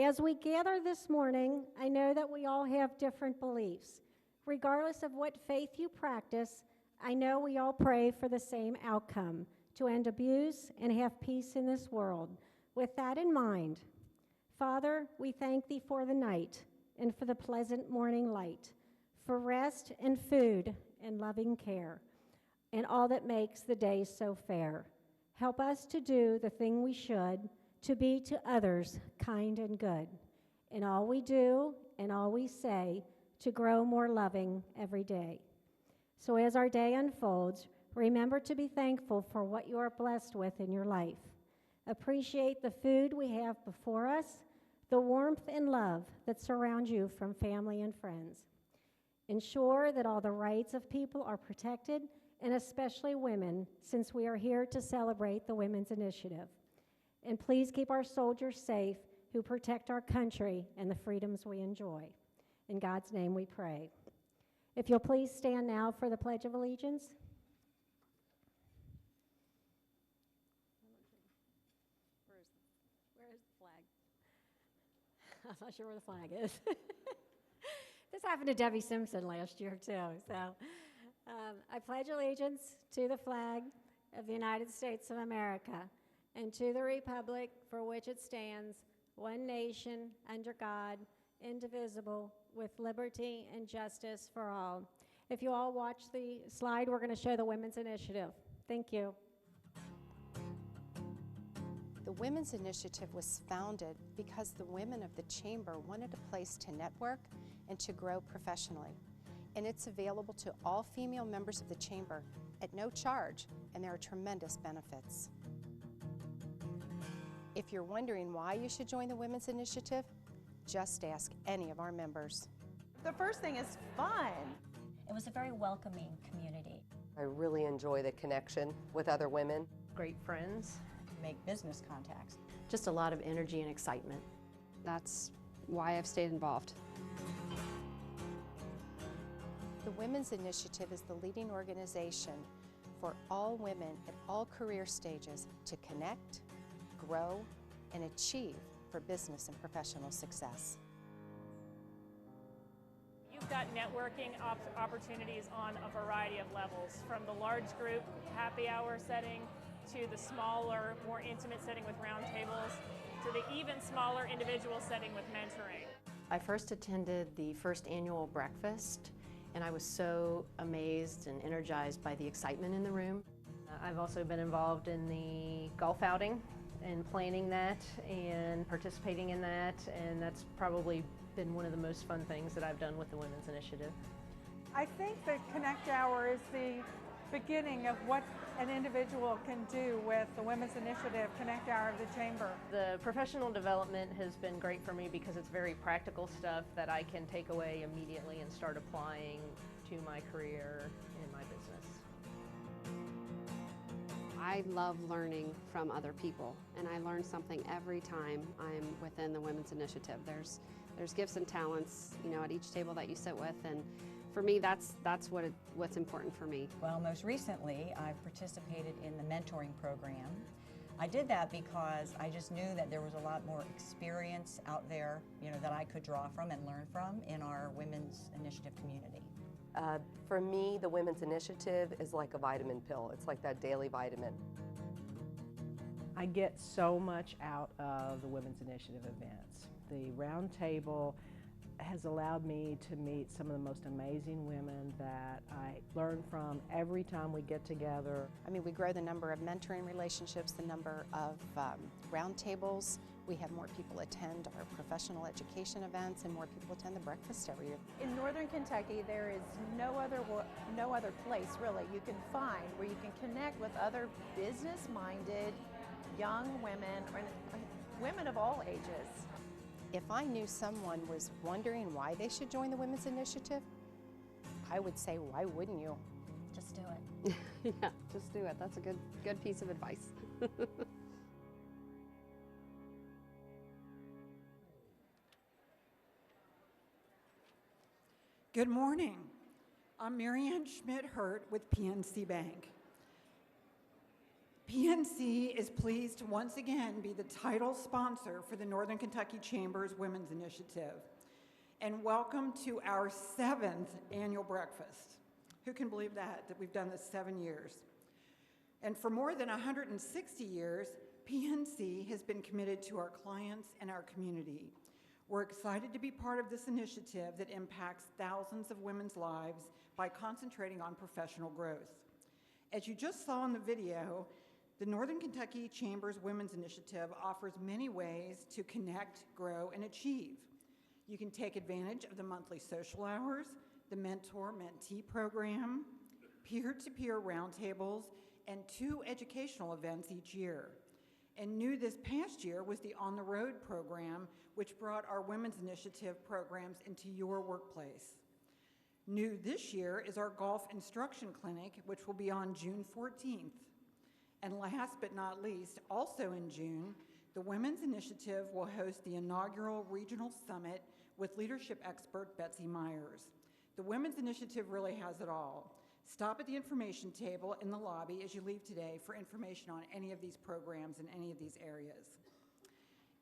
As we gather this morning, I know that we all have different beliefs. Regardless of what faith you practice, I know we all pray for the same outcome, to end abuse and have peace in this world. With that in mind, Father, we thank thee for the night and for the pleasant morning light, for rest and food and loving care, and all that makes the day so fair. Help us to do the thing we should, to be to others kind and good. In all we do and all we say, to grow more loving every day. So as our day unfolds, remember to be thankful for what you are blessed with in your life. Appreciate the food we have before us, the warmth and love that surround you from family and friends. Ensure that all the rights of people are protected, and especially women, since we are here to celebrate the Women's Initiative. And please keep our soldiers safe who protect our country and the freedoms we enjoy. In God's name we pray. If you'll please stand now for the Pledge of Allegiance. Where is the flag? I'm not sure where the flag is. This happened to Debbie Simpson last year too. So I pledge allegiance to the flag of the United States of America and to the republic for which it stands, one nation, under God, indivisible, with liberty and justice for all. If you all watch the slide, we're going to show the Women's Initiative. Thank you. The Women's Initiative was founded because the women of the Chamber wanted a place to network and to grow professionally. And it's available to all female members of the Chamber at no charge, and there are tremendous benefits. If you're wondering why you should join the Women's Initiative, just ask any of our members. The first thing is fun. It was a very welcoming community. I really enjoy the connection with other women. Great friends. Make business contacts. Just a lot of energy and excitement. That's why I've stayed involved. The Women's Initiative is the leading organization for all women at all career stages to connect, grow, and achieve for business and professional success. You've got networking opportunities on a variety of levels, from the large group happy hour setting to the smaller, more intimate setting with roundtables, to the even smaller individual setting with mentoring. I first attended the first annual breakfast, and I was so amazed and energized by the excitement in the room. I've also been involved in the golf outing and planning that and participating in that, and that's probably been one of the most fun things that I've done with the Women's Initiative. I think the Connect Hour is the beginning of what an individual can do with the Women's Initiative Connect Hour of the Chamber. The professional development has been great for me because it's very practical stuff that I can take away immediately and start applying to my career and my business. I love learning from other people, and I learn something every time I'm within the Women's Initiative. There's gifts and talents, you know, at each table that you sit with, and for me, that's what's important for me. Well, most recently, I've participated in the mentoring program. I did that because I just knew that there was a lot more experience out there, you know, that I could draw from and learn from in our Women's Initiative community. For me, the Women's Initiative is like a vitamin pill. It's like that daily vitamin. I get so much out of the Women's Initiative events. The round table has allowed me to meet some of the most amazing women that I learn from every time we get together. I mean, we grow the number of mentoring relationships, the number of roundtables. We have more people attend our professional education events, and more people attend the breakfast every year. In Northern Kentucky, there is no other place really you can find where you can connect with other business-minded young women, or women of all ages. If I knew someone was wondering why they should join the Women's Initiative, I would say, why wouldn't you? Just do it. Yeah, just do it. That's a good piece of advice. Good morning. I'm Marianne Schmidt-Hurt with PNC Bank. PNC is pleased to once again be the title sponsor for the Northern Kentucky Chamber's Women's Initiative. And welcome to our 7th annual breakfast. Who can believe that we've done this 7 years? And for more than 160 years, PNC has been committed to our clients and our community. We're excited to be part of this initiative that impacts thousands of women's lives by concentrating on professional growth. As you just saw in the video, the Northern Kentucky Chamber's Women's Initiative offers many ways to connect, grow, and achieve. You can take advantage of the monthly social hours, the mentor-mentee program, peer-to-peer roundtables, and 2 educational events each year. And new this past year was the On the Road program, which brought our Women's Initiative programs into your workplace. New this year is our golf instruction clinic, which will be on June 14th. And last but not least, also in June, the Women's Initiative will host the inaugural Regional Summit with leadership expert Betsy Myers. The Women's Initiative really has it all. Stop at the information table in the lobby as you leave today for information on any of these programs in any of these areas.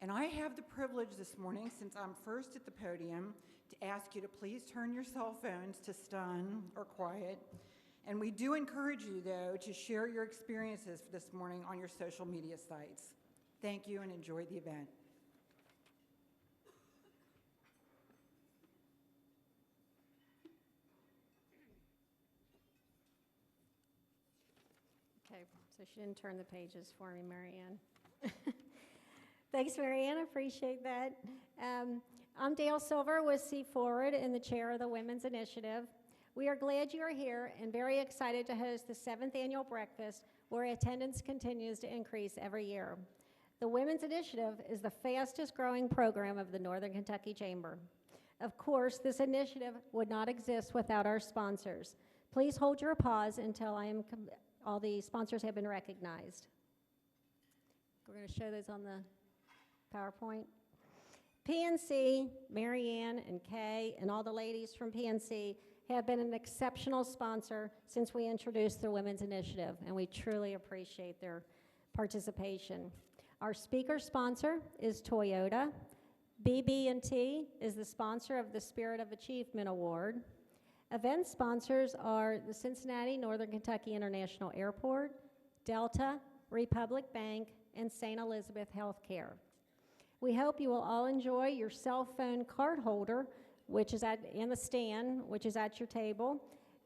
And I have the privilege this morning, since I'm first at the podium, to ask you to please turn your cell phones to stun or quiet. And we do encourage you, though, to share your experiences this morning on your social media sites. Thank you and enjoy the event. Okay, so she didn't turn the pages for me, Marianne. Thanks, Marianne. I appreciate that. I'm Dale Silver with C Forward and the chair of the Women's Initiative. We are glad you are here and very excited to host the 7th annual breakfast where attendance continues to increase every year. The Women's Initiative is the fastest growing program of the Northern Kentucky Chamber. Of course, this initiative would not exist without our sponsors. Please hold your applause until all the sponsors have been recognized. We're going to show those on the PowerPoint. PNC, Marianne and Kay, and all the ladies from PNC have been an exceptional sponsor since we introduced the Women's Initiative, and we truly appreciate their participation. Our speaker sponsor is Toyota. BB&T is the sponsor of the Spirit of Achievement Award. Event sponsors are the Cincinnati Northern Kentucky International Airport, Delta, Republic Bank, and St. Elizabeth Healthcare. We hope you will all enjoy your cell phone card holder, which is in the stand, which is at your table.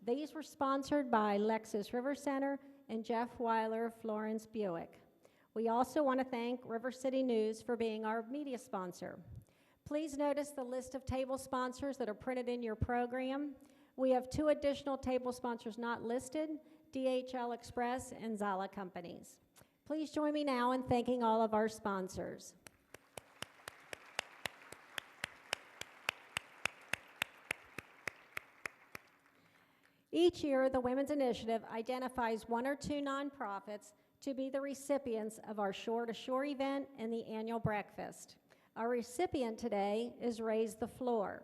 These were sponsored by Lexus River Center and Jeff Weiler Florence Buick. We also want to thank River City News for being our media sponsor. Please notice the list of table sponsors that are printed in your program. We have 2 additional table sponsors not listed, DHL Express and Zala Companies. Please join me now in thanking all of our sponsors. Each year, the Women's Initiative identifies 1 or 2 nonprofits to be the recipients of our Shore to Shore event and the annual breakfast. Our recipient today is Raise the Floor.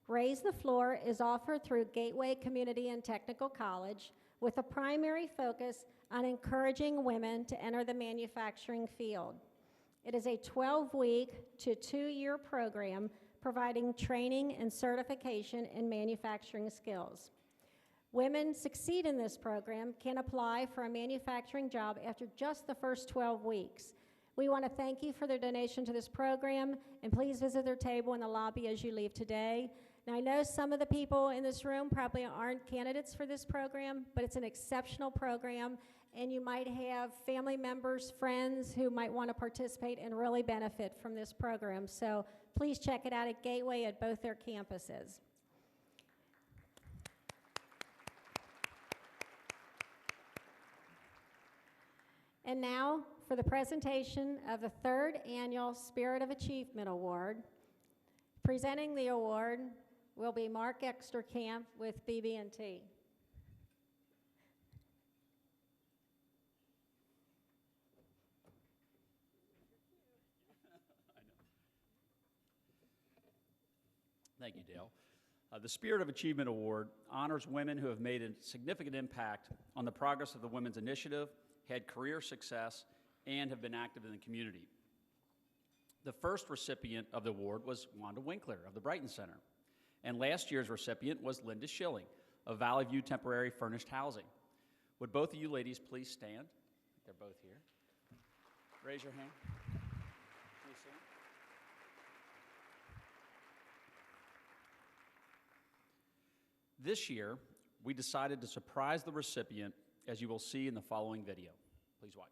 Raise the Floor is offered through Gateway Community and Technical College with a primary focus on encouraging women to enter the manufacturing field. It is a 12-week to 2-year program providing training and certification in manufacturing skills. Women succeed in this program can apply for a manufacturing job after just the first 12 weeks. We want to thank you for their donation to this program, and please visit their table in the lobby as you leave today. Now, I know some of the people in this room probably aren't candidates for this program, but it's an exceptional program, and you might have family members, friends who might want to participate and really benefit from this program. So please check it out at Gateway at both their campuses. And now for the presentation of the 3rd Annual Spirit of Achievement Award. Presenting the award will be Mark Exterkamp with BB&T. Thank you, Dale. The Spirit of Achievement Award honors women who have made a significant impact on the progress of the Women's Initiative had career success, and have been active in the community. The first recipient of the award was Wanda Winkler of the Brighton Center, and last year's recipient was Linda Schilling of Valley View Temporary Furnished Housing. Would both of you ladies please stand? They're both here. Raise your hand. Can you see them? This year, we decided to surprise the recipient, as you will see in the following video. Please watch.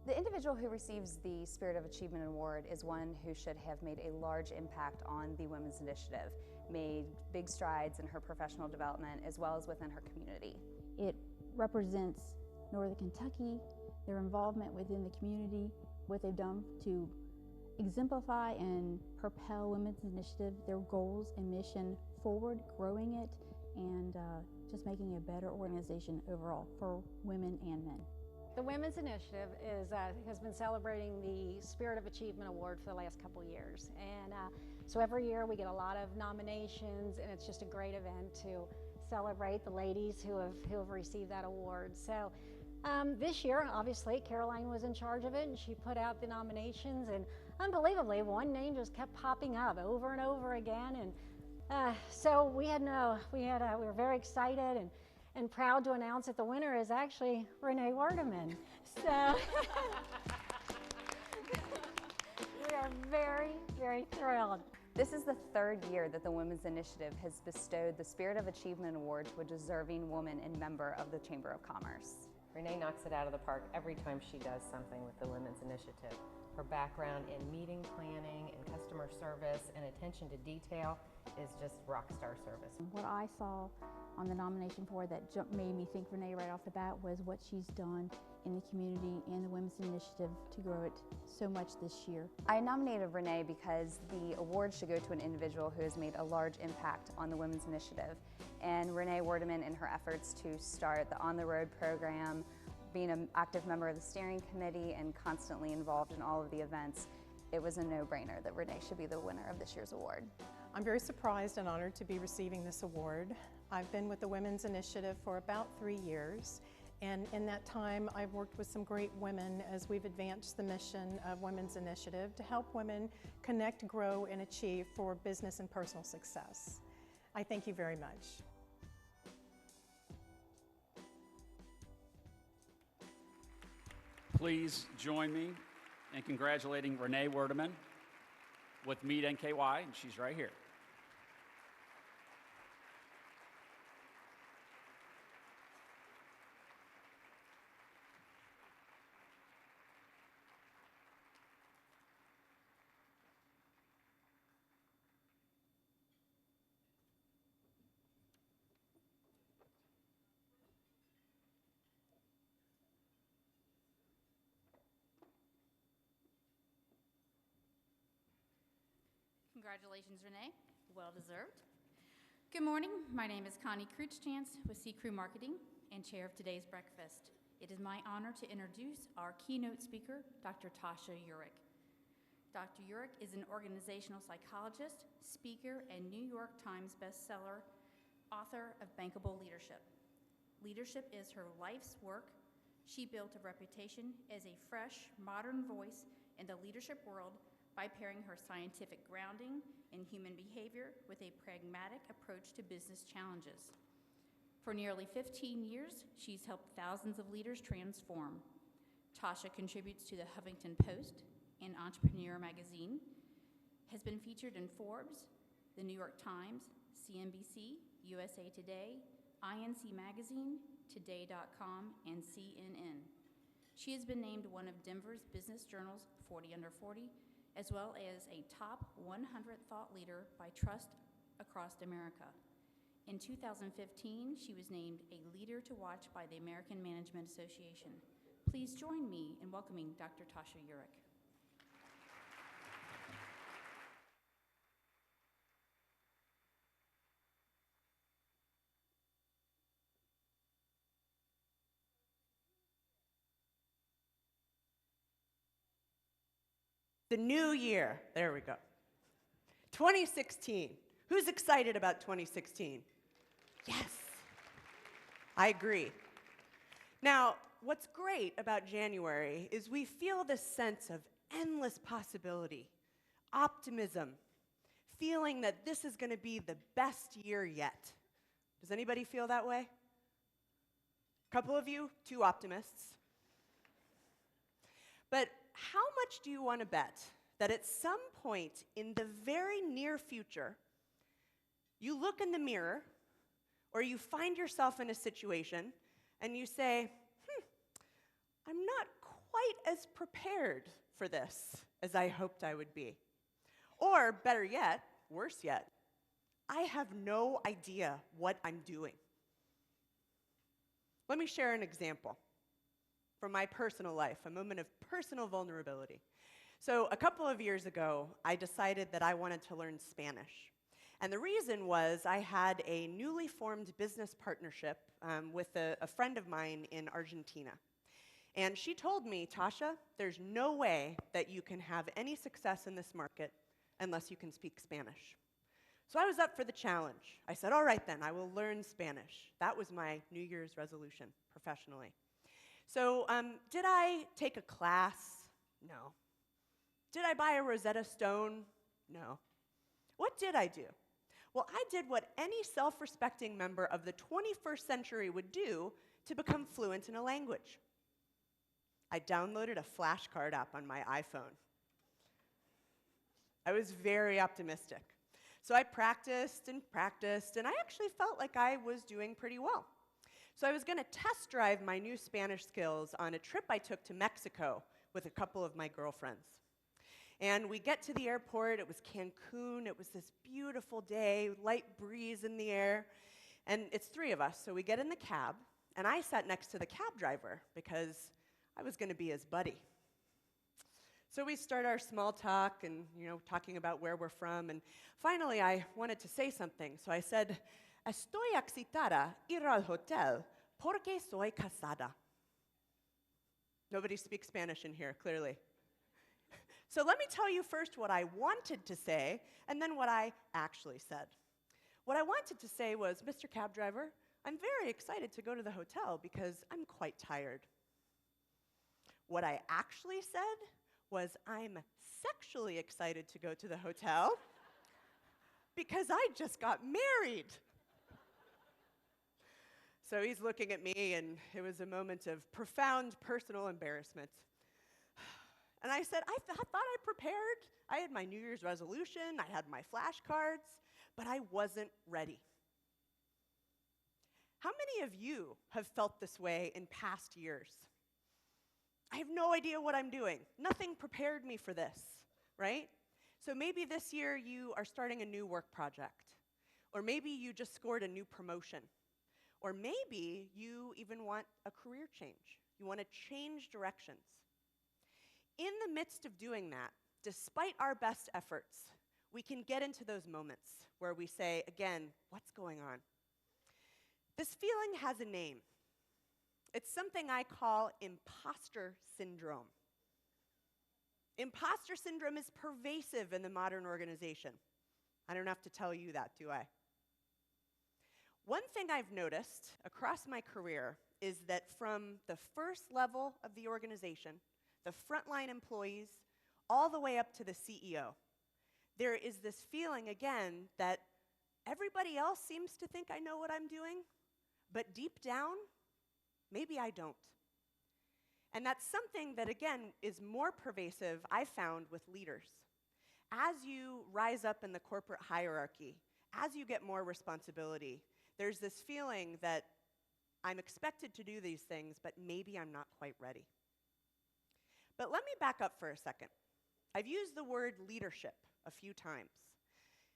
The individual who receives the Spirit of Achievement Award is one who should have made a large impact on the Women's Initiative, made big strides in her professional development as well as within her community. It represents Northern Kentucky, their involvement within the community, what they've done to exemplify and propel Women's Initiative, their goals and mission forward, growing it, and just making a better organization overall for women and men. The Women's Initiative has been celebrating the Spirit of Achievement Award for the last couple of years. And so every year we get a lot of nominations, and it's just a great event to celebrate the ladies who have received that award. So this year, obviously, Caroline was in charge of it, and she put out the nominations, and unbelievably, one name just kept popping up over and over again. And so we were very excited and proud to announce that the winner is actually Renee Werdeman. So we are very, very thrilled. This is the third year that the Women's Initiative has bestowed the Spirit of Achievement Award to a deserving woman and member of the Chamber of Commerce. Renee knocks it out of the park every time she does something with the Women's Initiative. Her background in meeting planning and customer service and attention to detail is just rock star service. What I saw on the nomination board that made me think Renee right off the bat was what she's done in the community and the Women's Initiative to grow it so much this year. I nominated Renee because the award should go to an individual who has made a large impact on the Women's Initiative. And Renee Werdeman, in her efforts to start the On the Road program, being an active member of the steering committee and constantly involved in all of the events, it was a no-brainer that Renee should be the winner of this year's award. I'm very surprised and honored to be receiving this award. I've been with the Women's Initiative for about 3 years, and in that time I've worked with some great women as we've advanced the mission of Women's Initiative to help women connect, grow, and achieve for business and personal success. I thank you very much. Please join me in congratulating Renee Werdeman with Meet NKY, and she's right here. Congratulations, Renee. Well deserved. Good morning. My name is Connie Cruchchance with C Crew Marketing and chair of today's breakfast. It is my honor to introduce our keynote speaker, Dr. Tasha Eurich. Dr. Eurich is an organizational psychologist, speaker, and New York Times bestseller, author of Bankable Leadership. Leadership is her life's work. She built a reputation as a fresh, modern voice in the leadership world by pairing her scientific grounding in human behavior with a pragmatic approach to business challenges. For nearly 15 years, she's helped thousands of leaders transform. Tasha contributes to the Huffington Post and Entrepreneur magazine, has been featured in Forbes, the New York Times, CNBC, USA Today, INC Magazine, Today.com, and CNN. She has been named one of Denver's Business Journal's 40 Under 40, as well as a top 100 thought leader by Trust across America. In 2015, she was named a leader to watch by the American Management Association. Please join me in welcoming Dr. Tasha Eurich. The new year, there we go. 2016. Who's excited about 2016? Yes. I agree. Now, what's great about January is we feel this sense of endless possibility, optimism, feeling that this is going to be the best year yet. Does anybody feel that way? A couple of you, two optimists. But how much do you want to bet that at some point in the very near future, you look in the mirror or you find yourself in a situation and you say, I'm not quite as prepared for this as I hoped I would be. Or better yet, worse yet, I have no idea what I'm doing. Let me share an example from my personal life, a moment of personal vulnerability. So a couple of years ago, I decided that I wanted to learn Spanish. And the reason was I had a newly formed business partnership with a friend of mine in Argentina. And she told me, Tasha, there's no way that you can have any success in this market unless you can speak Spanish. So I was up for the challenge. I said, all right then, I will learn Spanish. That was my New Year's resolution professionally. So did I take a class? No. Did I buy a Rosetta Stone? No. What did I do? Well, I did what any self-respecting member of the 21st century would do to become fluent in a language. I downloaded a flashcard app on my iPhone. I was very optimistic. So I practiced, and I actually felt like I was doing pretty well. So I was going to test drive my new Spanish skills on a trip I took to Mexico with a couple of my girlfriends. And we get to the airport, it was Cancun, it was this beautiful day, light breeze in the air, and it's three of us, so we get in the cab, and I sat next to the cab driver because I was going to be his buddy. So we start our small talk and, talking about where we're from, and finally I wanted to say something, so I said, Estoy excitada ir al hotel porque soy casada. Nobody speaks Spanish in here, clearly. So let me tell you first what I wanted to say, and then what I actually said. What I wanted to say was, Mr. Cab Driver, I'm very excited to go to the hotel because I'm quite tired. What I actually said was, I'm sexually excited to go to the hotel because I just got married. So he's looking at me, and it was a moment of profound personal embarrassment. And I said, I thought I prepared. I had my New Year's resolution, I had my flashcards, but I wasn't ready. How many of you have felt this way in past years? I have no idea what I'm doing. Nothing prepared me for this, right? So maybe this year you are starting a new work project, or maybe you just scored a new promotion, or maybe you even want a career change. You want to change directions. In the midst of doing that, despite our best efforts, we can get into those moments where we say, again, what's going on? This feeling has a name. It's something I call imposter syndrome. Imposter syndrome is pervasive in the modern organization. I don't have to tell you that, do I? One thing I've noticed across my career is that from the first level of the organization, the frontline employees, all the way up to the CEO, there is this feeling, again, that everybody else seems to think I know what I'm doing, but deep down, maybe I don't. And that's something that, again, is more pervasive, I've found, with leaders. As you rise up in the corporate hierarchy, as you get more responsibility, there's this feeling that I'm expected to do these things, but maybe I'm not quite ready. But let me back up for a second. I've used the word leadership a few times.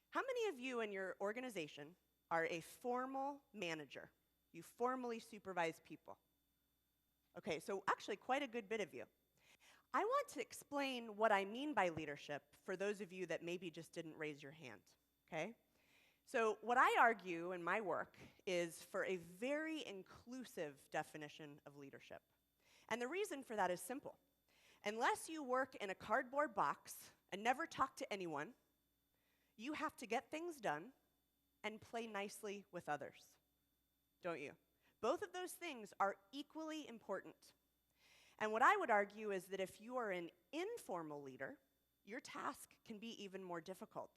How many of you in your organization are a formal manager? You formally supervise people. Okay, so actually quite a good bit of you. I want to explain what I mean by leadership for those of you that maybe just didn't raise your hand, okay? So what I argue in my work is for a very inclusive definition of leadership. And the reason for that is simple. Unless you work in a cardboard box and never talk to anyone, you have to get things done and play nicely with others, don't you? Both of those things are equally important. And what I would argue is that if you are an informal leader, your task can be even more difficult.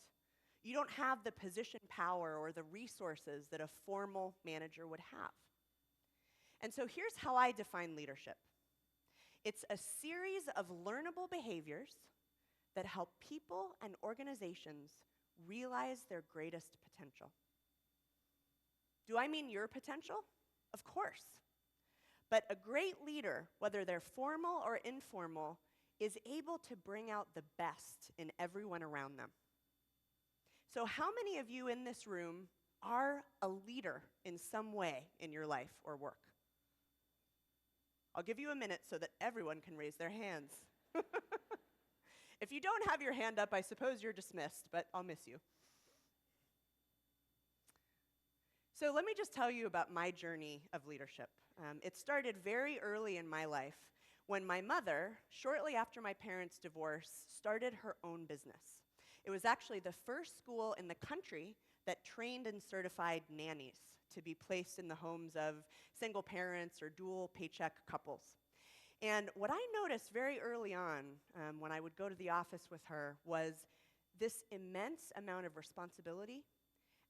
You don't have the position power or the resources that a formal manager would have. And so here's how I define leadership. It's a series of learnable behaviors that help people and organizations realize their greatest potential. Do I mean your potential? Of course. But a great leader, whether they're formal or informal, is able to bring out the best in everyone around them. So how many of you in this room are a leader in some way in your life or work? I'll give you a minute so that everyone can raise their hands. If you don't have your hand up, I suppose you're dismissed, but I'll miss you. So let me just tell you about my journey of leadership. It started very early in my life when my mother, shortly after my parents' divorce, started her own business. It was actually the first school in the country that trained and certified nannies to be placed in the homes of single parents or dual paycheck couples. And what I noticed very early on when I would go to the office with her was this immense amount of responsibility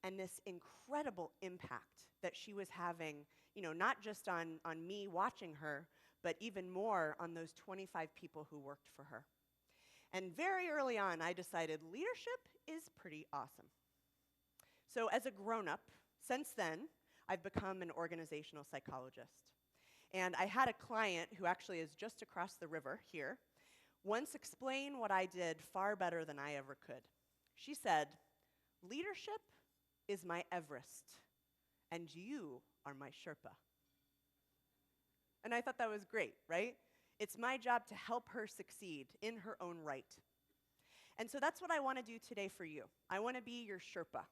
and this incredible impact that she was having, not just on me watching her, but even more on those 25 people who worked for her. And very early on, I decided leadership is pretty awesome. So as a grown-up, since then, I've become an organizational psychologist. And I had a client who actually is just across the river here, once explain what I did far better than I ever could. She said, "Leadership is my Everest, and you are my Sherpa." And I thought that was great, right? It's my job to help her succeed in her own right. And so that's what I want to do today for you. I want to be your Sherpa.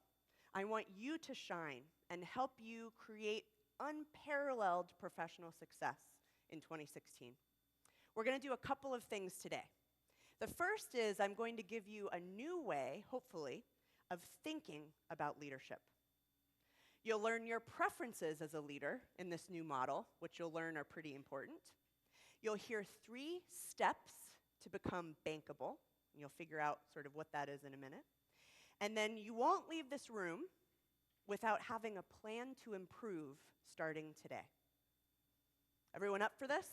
I want you to shine and help you create unparalleled professional success in 2016. We're going to do a couple of things today. The first is I'm going to give you a new way, hopefully, of thinking about leadership. You'll learn your preferences as a leader in this new model, which you'll learn are pretty important. You'll hear 3 steps to become bankable. And you'll figure out sort of what that is in a minute. And then you won't leave this room without having a plan to improve starting today. Everyone up for this?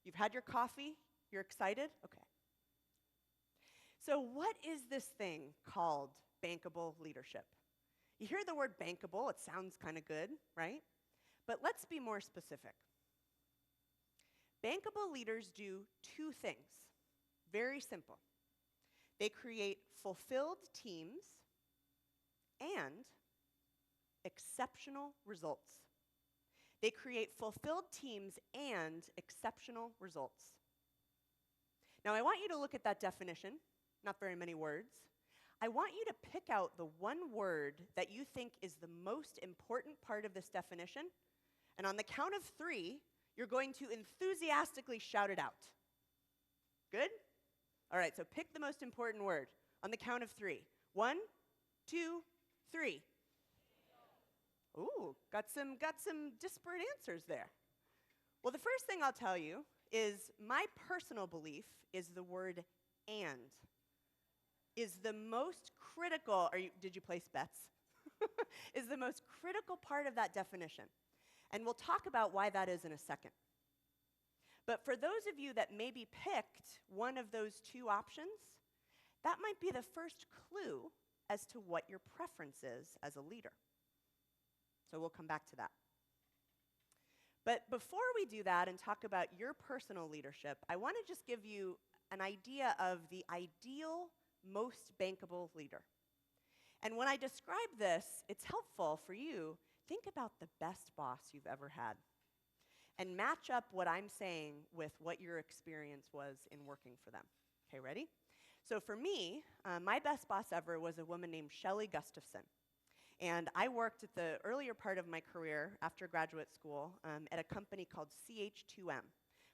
You've had your coffee? You're excited? Okay. So what is this thing called bankable leadership? You hear the word bankable, it sounds kind of good, right? But let's be more specific. Bankable leaders do 2 things, very simple. They create fulfilled teams and exceptional results. They create fulfilled teams and exceptional results. Now, I want you to look at that definition, not very many words. I want you to pick out the one word that you think is the most important part of this definition, and on the count of 3, you're going to enthusiastically shout it out. Good? All right, so pick the most important word on the count of 3. 1, 2, 3. Ooh, got some disparate answers there. Well, the first thing I'll tell you is my personal belief is the word "and" is the most critical, did you place bets? Is the most critical part of that definition. And we'll talk about why that is in a second. But for those of you that maybe picked one of those 2 options, that might be the first clue as to what your preference is as a leader. So we'll come back to that. But before we do that and talk about your personal leadership, I want to just give you an idea of the ideal, most bankable leader. And when I describe this, it's helpful for you, think about the best boss you've ever had and match up what I'm saying with what your experience was in working for them. Okay, ready? So for me, my best boss ever was a woman named Shelley Gustafson. And I worked at the earlier part of my career after graduate school at a company called CH2M,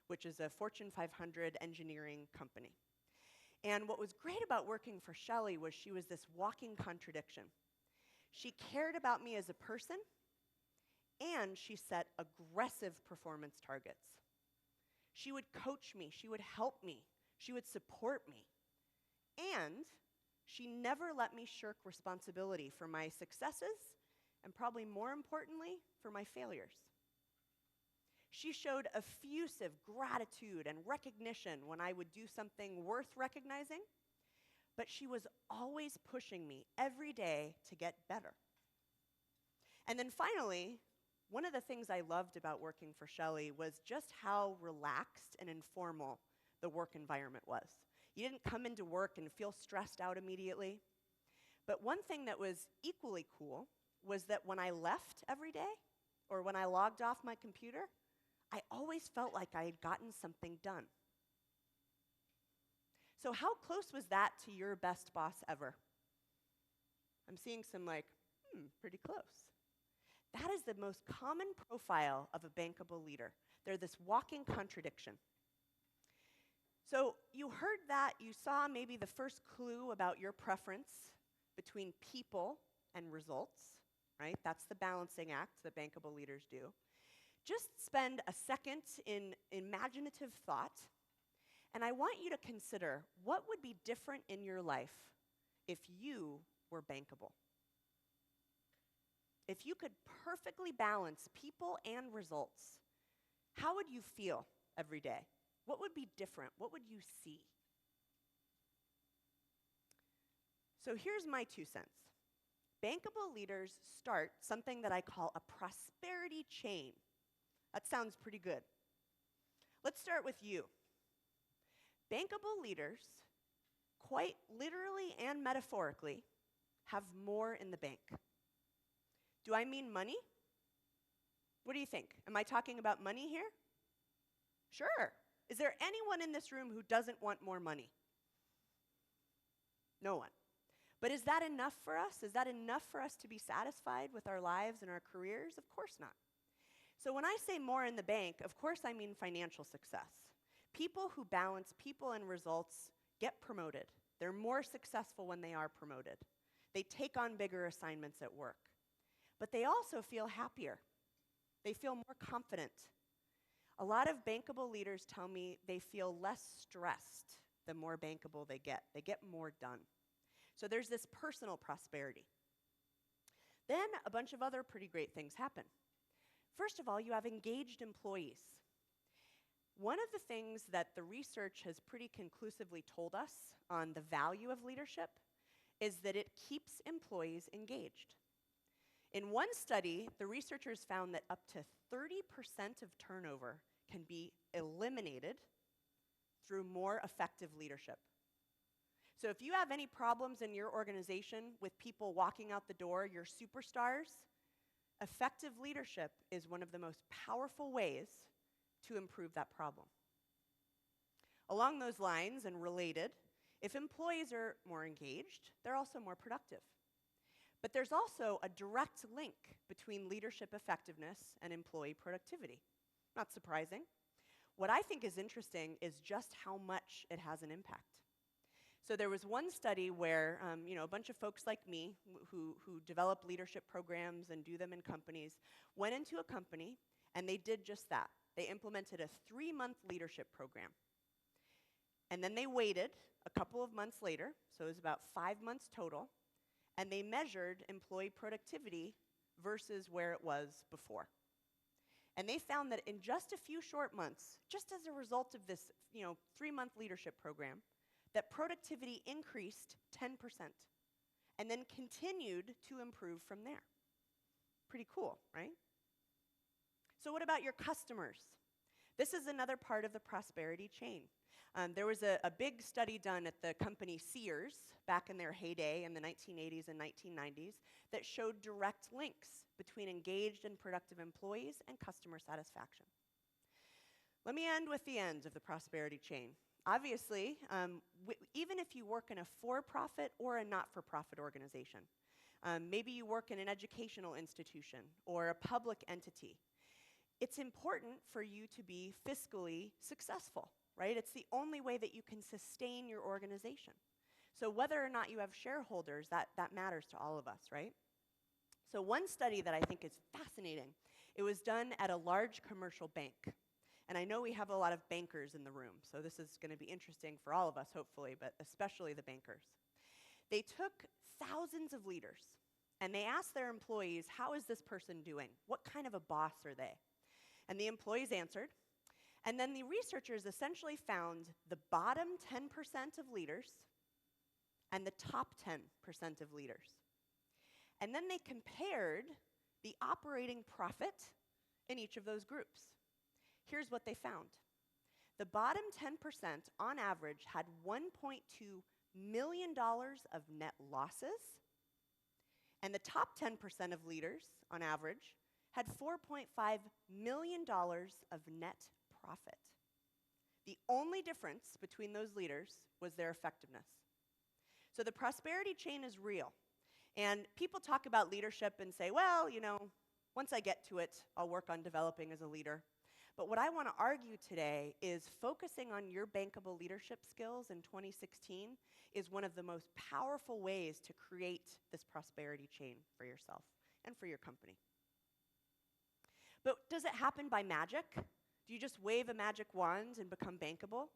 which is a Fortune 500 engineering company. And what was great about working for Shelley was she was this walking contradiction. She cared about me as a person, and she set aggressive performance targets. She would coach me, she would help me, she would support me, and she never let me shirk responsibility for my successes, and probably more importantly, for my failures. She showed effusive gratitude and recognition when I would do something worth recognizing, but she was always pushing me every day to get better. And then finally, one of the things I loved about working for Shelley was just how relaxed and informal the work environment was. You didn't come into work and feel stressed out immediately. But one thing that was equally cool was that when I left every day, or when I logged off my computer, I always felt like I had gotten something done. So how close was that to your best boss ever? I'm seeing some pretty close. That is the most common profile of a bankable leader. They're this walking contradiction. So you heard that, you saw maybe the first clue about your preference between people and results, right? That's the balancing act that bankable leaders do. Just spend a second in imaginative thought, and I want you to consider what would be different in your life if you were bankable. If you could perfectly balance people and results, how would you feel every day? What would be different? What would you see? So here's my 2 cents. Bankable leaders start something that I call a prosperity chain. That sounds pretty good. Let's start with you. Bankable leaders, quite literally and metaphorically, have more in the bank. Do I mean money? What do you think? Am I talking about money here? Sure. Is there anyone in this room who doesn't want more money? No one. But is that enough for us? Is that enough for us to be satisfied with our lives and our careers? Of course not. So when I say more in the bank, of course I mean financial success. People who balance people and results get promoted. They're more successful when they are promoted. They take on bigger assignments at work. But they also feel happier. They feel more confident. A lot of bankable leaders tell me they feel less stressed the more bankable they get. They get more done. So there's this personal prosperity. Then a bunch of other pretty great things happen. First of all, you have engaged employees. One of the things that the research has pretty conclusively told us on the value of leadership is that it keeps employees engaged. In one study, the researchers found that up to 30% of turnover can be eliminated through more effective leadership. So if you have any problems in your organization with people walking out the door, your superstars, effective leadership is one of the most powerful ways to improve that problem. Along those lines and related, if employees are more engaged, they're also more productive. But there's also a direct link between leadership effectiveness and employee productivity. Not surprising. What I think is interesting is just how much it has an impact. So there was one study where a bunch of folks like me who develop leadership programs and do them in companies went into a company and they did just that. They implemented a 3-month leadership program. And then they waited a couple of months later, so it was about 5 months total, and they measured employee productivity versus where it was before. And they found that in just a few short months, just as a result of this 3-month leadership program, that productivity increased 10% and then continued to improve from there. Pretty cool, right? So what about your customers? This is another part of the prosperity chain. There was a big study done at the company Sears back in their heyday in the 1980s and 1990s that showed direct links between engaged and productive employees and customer satisfaction. Let me end with the end of the prosperity chain. Obviously, even if you work in a for-profit or a not-for-profit organization, maybe you work in an educational institution or a public entity, it's important for you to be fiscally successful, right? It's the only way that you can sustain your organization. So whether or not you have shareholders, that matters to all of us, right? So one study that I think is fascinating It was done at a large commercial bank. And I know we have a lot of bankers in the room, so this is going to be interesting for all of us, hopefully, but especially the bankers. They took thousands of leaders, and they asked their employees, how is this person doing? What kind of a boss are they? And the employees answered. And then the researchers essentially found the bottom 10% of leaders and the top 10% of leaders. And then they compared the operating profit in each of those groups. Here's what they found. The bottom 10% on average had $1.2 million of net losses, and the top 10% of leaders on average had $4.5 million of net profit. The only difference between those leaders was their effectiveness. So the prosperity chain is real. And people talk about leadership and say, well, you know, once I get to it, I'll work on developing as a leader. But what I want to argue today is focusing on your bankable leadership skills in 2016 is one of the most powerful ways to create this prosperity chain for yourself and for your company. But does it happen by magic? Do you just wave a magic wand and become bankable?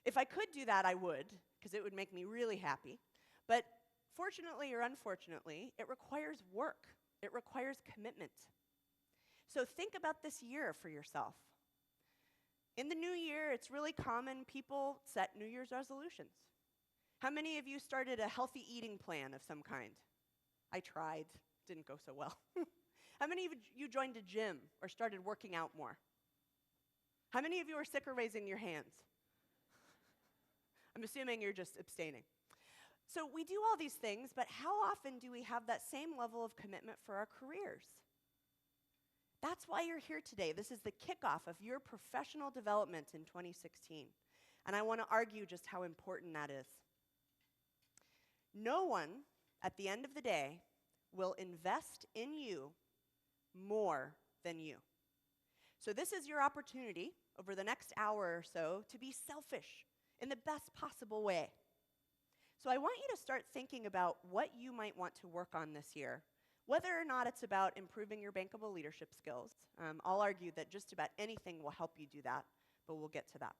If I could do that, I would, because it would make me really happy. But fortunately or unfortunately, it requires work. It requires commitment. So think about this year for yourself. In the new year, it's really common people set New Year's resolutions. How many of you started a healthy eating plan of some kind? I tried, didn't go so well. How many of you joined a gym or started working out more? How many of you are sick or raising your hands? I'm assuming you're just abstaining. So we do all these things, but how often do we have that same level of commitment for our careers? That's why you're here today. This is the kickoff of your professional development in 2016. And I want to argue just how important that is. No one, at the end of the day, will invest in you more than you. So this is your opportunity over the next hour or so to be selfish in the best possible way. So I want you to start thinking about what you might want to work on this year, whether or not it's about improving your bankable leadership skills. I'll argue that just about anything will help you do that, but we'll get to that.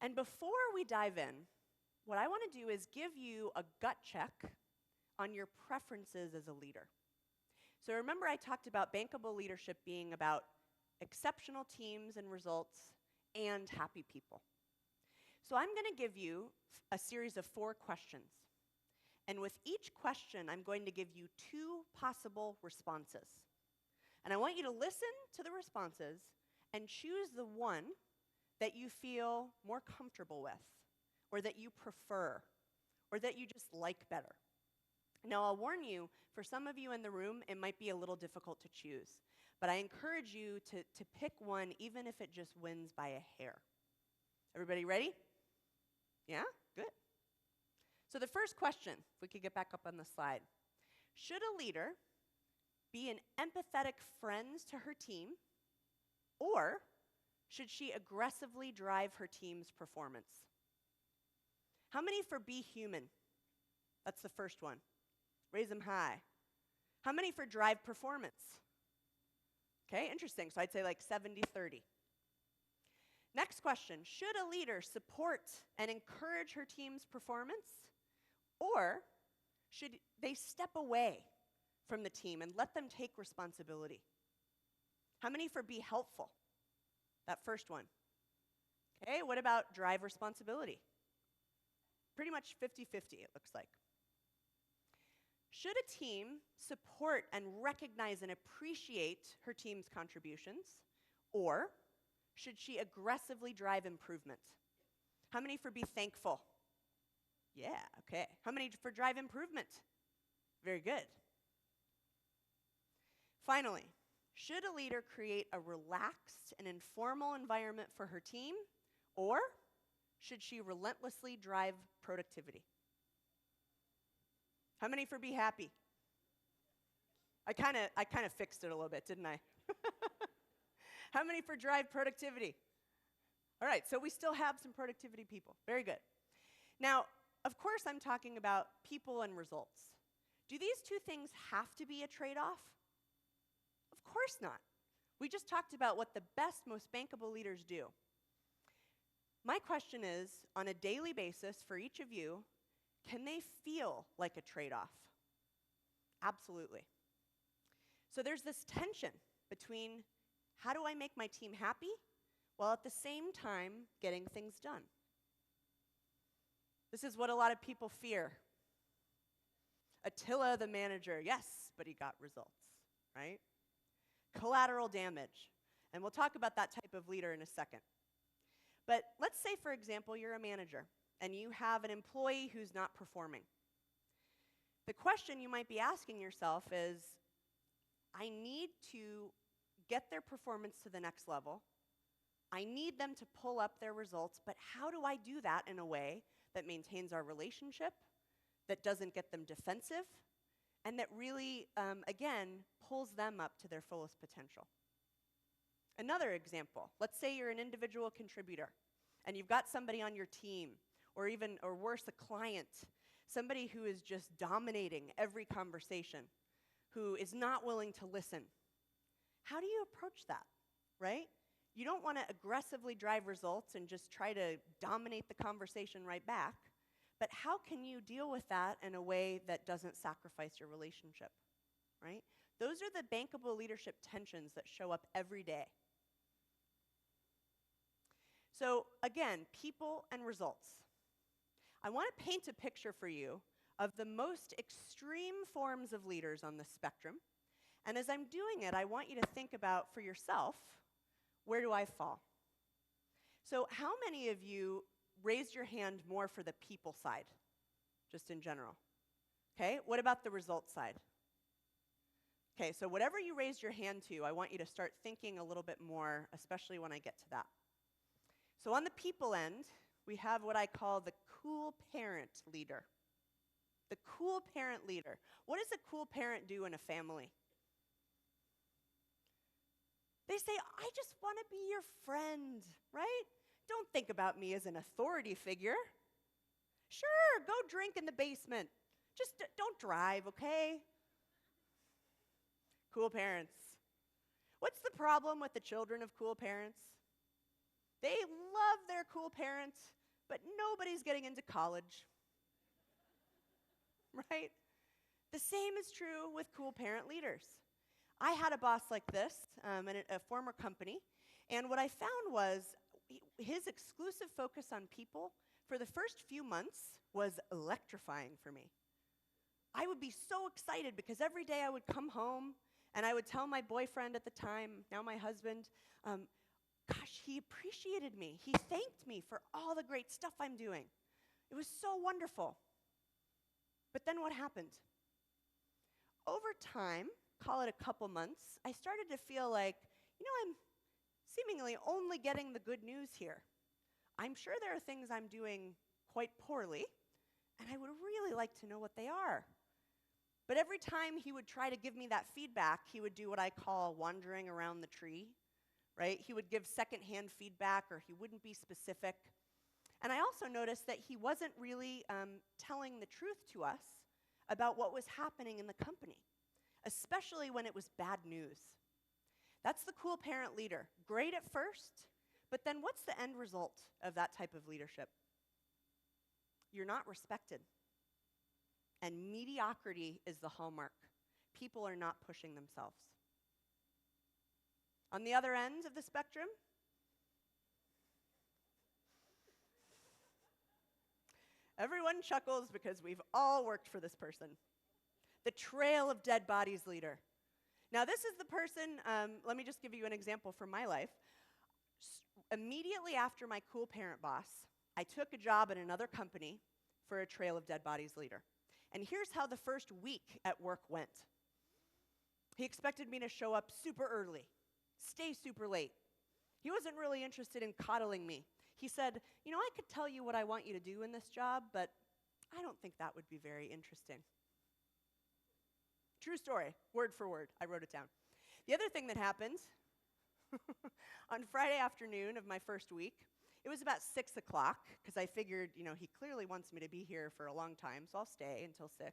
And before we dive in, what I want to do is give you a gut check on your preferences as a leader. So remember I talked about bankable leadership being about exceptional teams and results and happy people. So I'm going to give you a series of 4 questions. And with each question, I'm going to give you 2 possible responses. And I want you to listen to the responses and choose the one that you feel more comfortable with, or that you prefer, or that you just like better. Now, I'll warn you, for some of you in the room, it might be a little difficult to choose. But I encourage you to pick one, even if it just wins by a hair. Everybody ready? Yeah? Good. So the first question, if we could get back up on the slide. Should a leader be an empathetic friend to her team, or should she aggressively drive her team's performance? How many for be human? That's the first one. Raise them high. How many for drive performance? Okay, interesting. So I'd say like 70-30. Next question. Should a leader support and encourage her team's performance, or should they step away from the team and let them take responsibility? How many for be helpful? That first one. Okay, what about drive responsibility? Pretty much 50-50, it looks like. Should a team support and recognize and appreciate her team's contributions, or should she aggressively drive improvement? How many for be thankful? Yeah, okay. How many for drive improvement? Very good. Finally, should a leader create a relaxed and informal environment for her team, or should she relentlessly drive productivity? How many for be happy? I kind of fixed it a little bit, didn't I? How many for drive productivity? All right, so we still have some productivity people. Very good. Now, of course, I'm talking about people and results. Do these two things have to be a trade-off? Of course not. We just talked about what the best, most bankable leaders do. My question is, on a daily basis for each of you, can they feel like a trade-off? Absolutely. So there's this tension between how do I make my team happy while at the same time getting things done? This is what a lot of people fear. Attila, the manager, yes, but he got results, right? Collateral damage. And we'll talk about that type of leader in a second. But let's say, for example, you're a manager and you have an employee who's not performing. The question you might be asking yourself is, I need to get their performance to the next level. I need them to pull up their results, but how do I do that in a way that maintains our relationship, that doesn't get them defensive, and that really, again, pulls them up to their fullest potential? Another example, let's say you're an individual contributor and you've got somebody on your team, or even, or worse, a client, somebody who is just dominating every conversation, who is not willing to listen. How do you approach that, right? You don't want to aggressively drive results and just try to dominate the conversation right back, but how can you deal with that in a way that doesn't sacrifice your relationship, right? Those are the bankable leadership tensions that show up every day. So again, people and results. I want to paint a picture for you of the most extreme forms of leaders on the spectrum. And as I'm doing it, I want you to think about for yourself, where do I fall? So how many of you raised your hand more for the people side, just in general? Okay, what about the results side? Okay, so whatever you raised your hand to, I want you to start thinking a little bit more, especially when I get to that. So on the people end, we have what I call the cool parent leader. The cool parent leader. What does a cool parent do in a family? They say, I just want to be your friend, right? Don't think about me as an authority figure. Sure, go drink in the basement. Just don't drive, okay? Cool parents. What's the problem with the children of cool parents? They love their cool parents, but nobody's getting into college, right? The same is true with cool parent leaders. I had a boss like this in a former company, and what I found was his exclusive focus on people for the first few months was electrifying for me. I would be so excited because every day I would come home and I would tell my boyfriend at the time, now my husband, gosh, he appreciated me. He thanked me for all the great stuff I'm doing. It was so wonderful. But then what happened? Over time, call it a couple months, I started to feel like, I'm seemingly only getting the good news here. I'm sure there are things I'm doing quite poorly, and I would really like to know what they are. But every time he would try to give me that feedback, he would do what I call wandering around the tree, right? He would give secondhand feedback, or he wouldn't be specific. And I also noticed that he wasn't really telling the truth to us about what was happening in the company, especially when it was bad news. That's the cool parent leader. Great at first, but then what's the end result of that type of leadership? You're not respected. And mediocrity is the hallmark. People are not pushing themselves. On the other end of the spectrum, everyone chuckles because we've all worked for this person. The trail of dead bodies leader. Now this is the person, let me just give you an example from my life. Immediately after my cool parent boss, I took a job at another company for a trail of dead bodies leader. And here's how the first week at work went. He expected me to show up super early, stay super late. He wasn't really interested in coddling me. He said, I could tell you what I want you to do in this job, but I don't think that would be very interesting. True story, word for word. I wrote it down. The other thing that happened, on Friday afternoon of my first week, it was about 6 o'clock, because I figured, he clearly wants me to be here for a long time, so I'll stay until 6.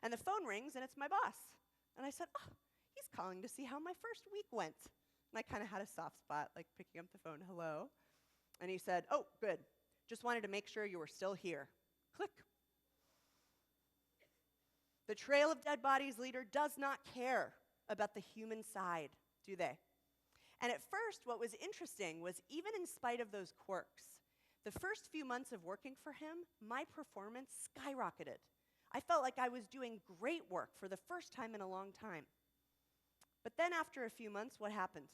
And the phone rings, and it's my boss. And I said, he's calling to see how my first week went. And I kind of had a soft spot, like picking up the phone, hello. And he said, oh, good. Just wanted to make sure you were still here. Click. The Trail of Dead Bodies leader does not care about the human side, do they? And at first, what was interesting was even in spite of those quirks, the first few months of working for him, my performance skyrocketed. I felt like I was doing great work for the first time in a long time. But then after a few months, what happened?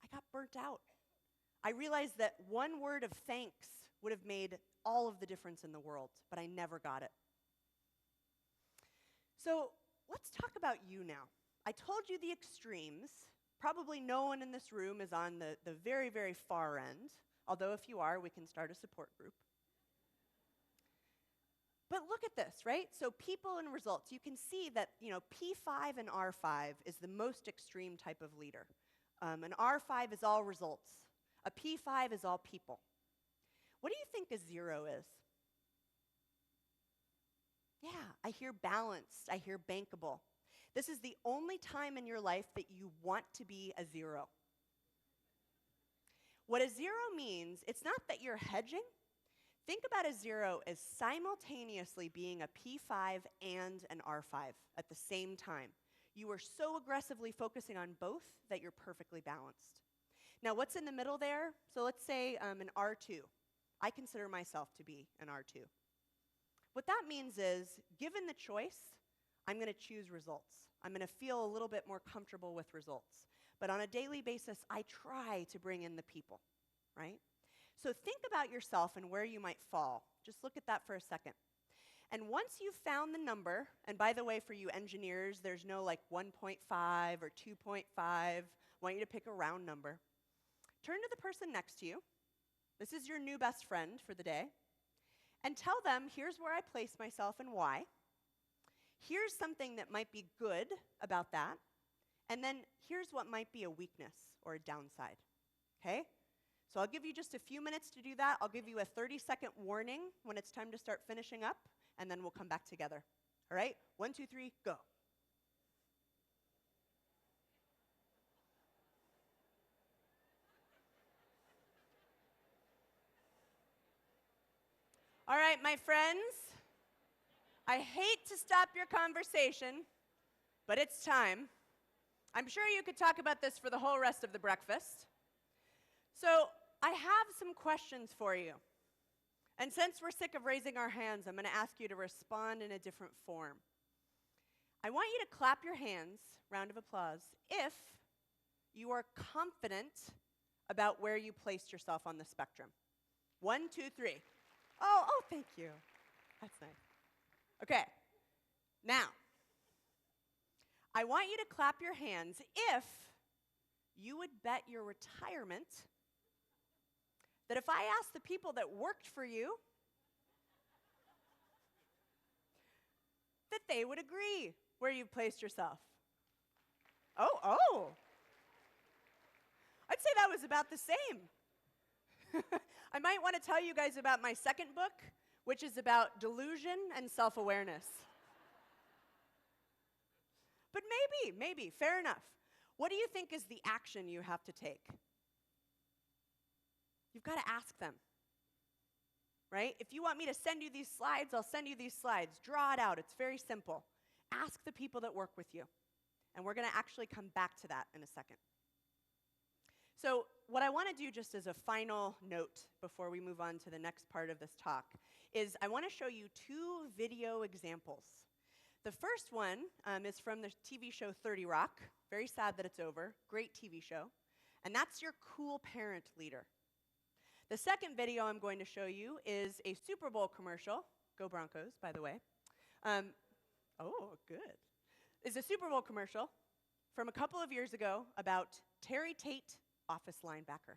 I got burnt out. I realized that one word of thanks would have made all of the difference in the world, but I never got it. So let's talk about you now. I told you the extremes. Probably no one in this room is on the very, very far end, although if you are, we can start a support group. But look at this, right? So people and results. You can see that, P5 and R5 is the most extreme type of leader. An R5 is all results. A P5 is all people. What do you think a 0 is? Yeah, I hear balanced. I hear bankable. This is the only time in your life that you want to be a 0. What a 0 means, it's not that you're hedging. Think about a 0 as simultaneously being a P5 and an R5 at the same time. You are so aggressively focusing on both that you're perfectly balanced. Now, what's in the middle there? So let's say an R2. I consider myself to be an R2. What that means is, given the choice, I'm going to choose results. I'm going to feel a little bit more comfortable with results. But on a daily basis, I try to bring in the people, right? So think about yourself and where you might fall. Just look at that for a second. And once you've found the number, and by the way, for you engineers, there's no like 1.5 or 2.5. I want you to pick a round number. Turn to the person next to you. This is your new best friend for the day. And tell them, here's where I place myself and why. Here's something that might be good about that. And then here's what might be a weakness or a downside. Okay? So I'll give you just a few minutes to do that. I'll give you a 30-second warning when it's time to start finishing up, and then we'll come back together. All right? 1, 2, 3, go. All right, my friends, I hate to stop your conversation, but it's time. I'm sure you could talk about this for the whole rest of the breakfast. So I have some questions for you. And since we're sick of raising our hands, I'm going to ask you to respond in a different form. I want you to clap your hands, round of applause, if you are confident about where you placed yourself on the spectrum. 1, 2, 3. Oh, thank you. That's nice. Okay, now, I want you to clap your hands if you would bet your retirement that if I asked the people that worked for you, that they would agree where you placed yourself. Oh. I'd say that was about the same. I might want to tell you guys about my second book, which is about delusion and self-awareness. But maybe, fair enough. What do you think is the action you have to take? You've got to ask them, right? If you want me to send you these slides, I'll send you these slides. Draw it out. It's very simple. Ask the people that work with you. And we're going to actually come back to that in a second. So what I want to do just as a final note before we move on to the next part of this talk is I want to show you 2 video examples. The first one is from the TV show 30 Rock. Very sad that it's over. Great TV show. And that's your cool parent leader. The second video I'm going to show you is a Super Bowl commercial. Go Broncos, by the way. Oh, good. Is a Super Bowl commercial from a couple of years ago about Terry Tate, office linebacker.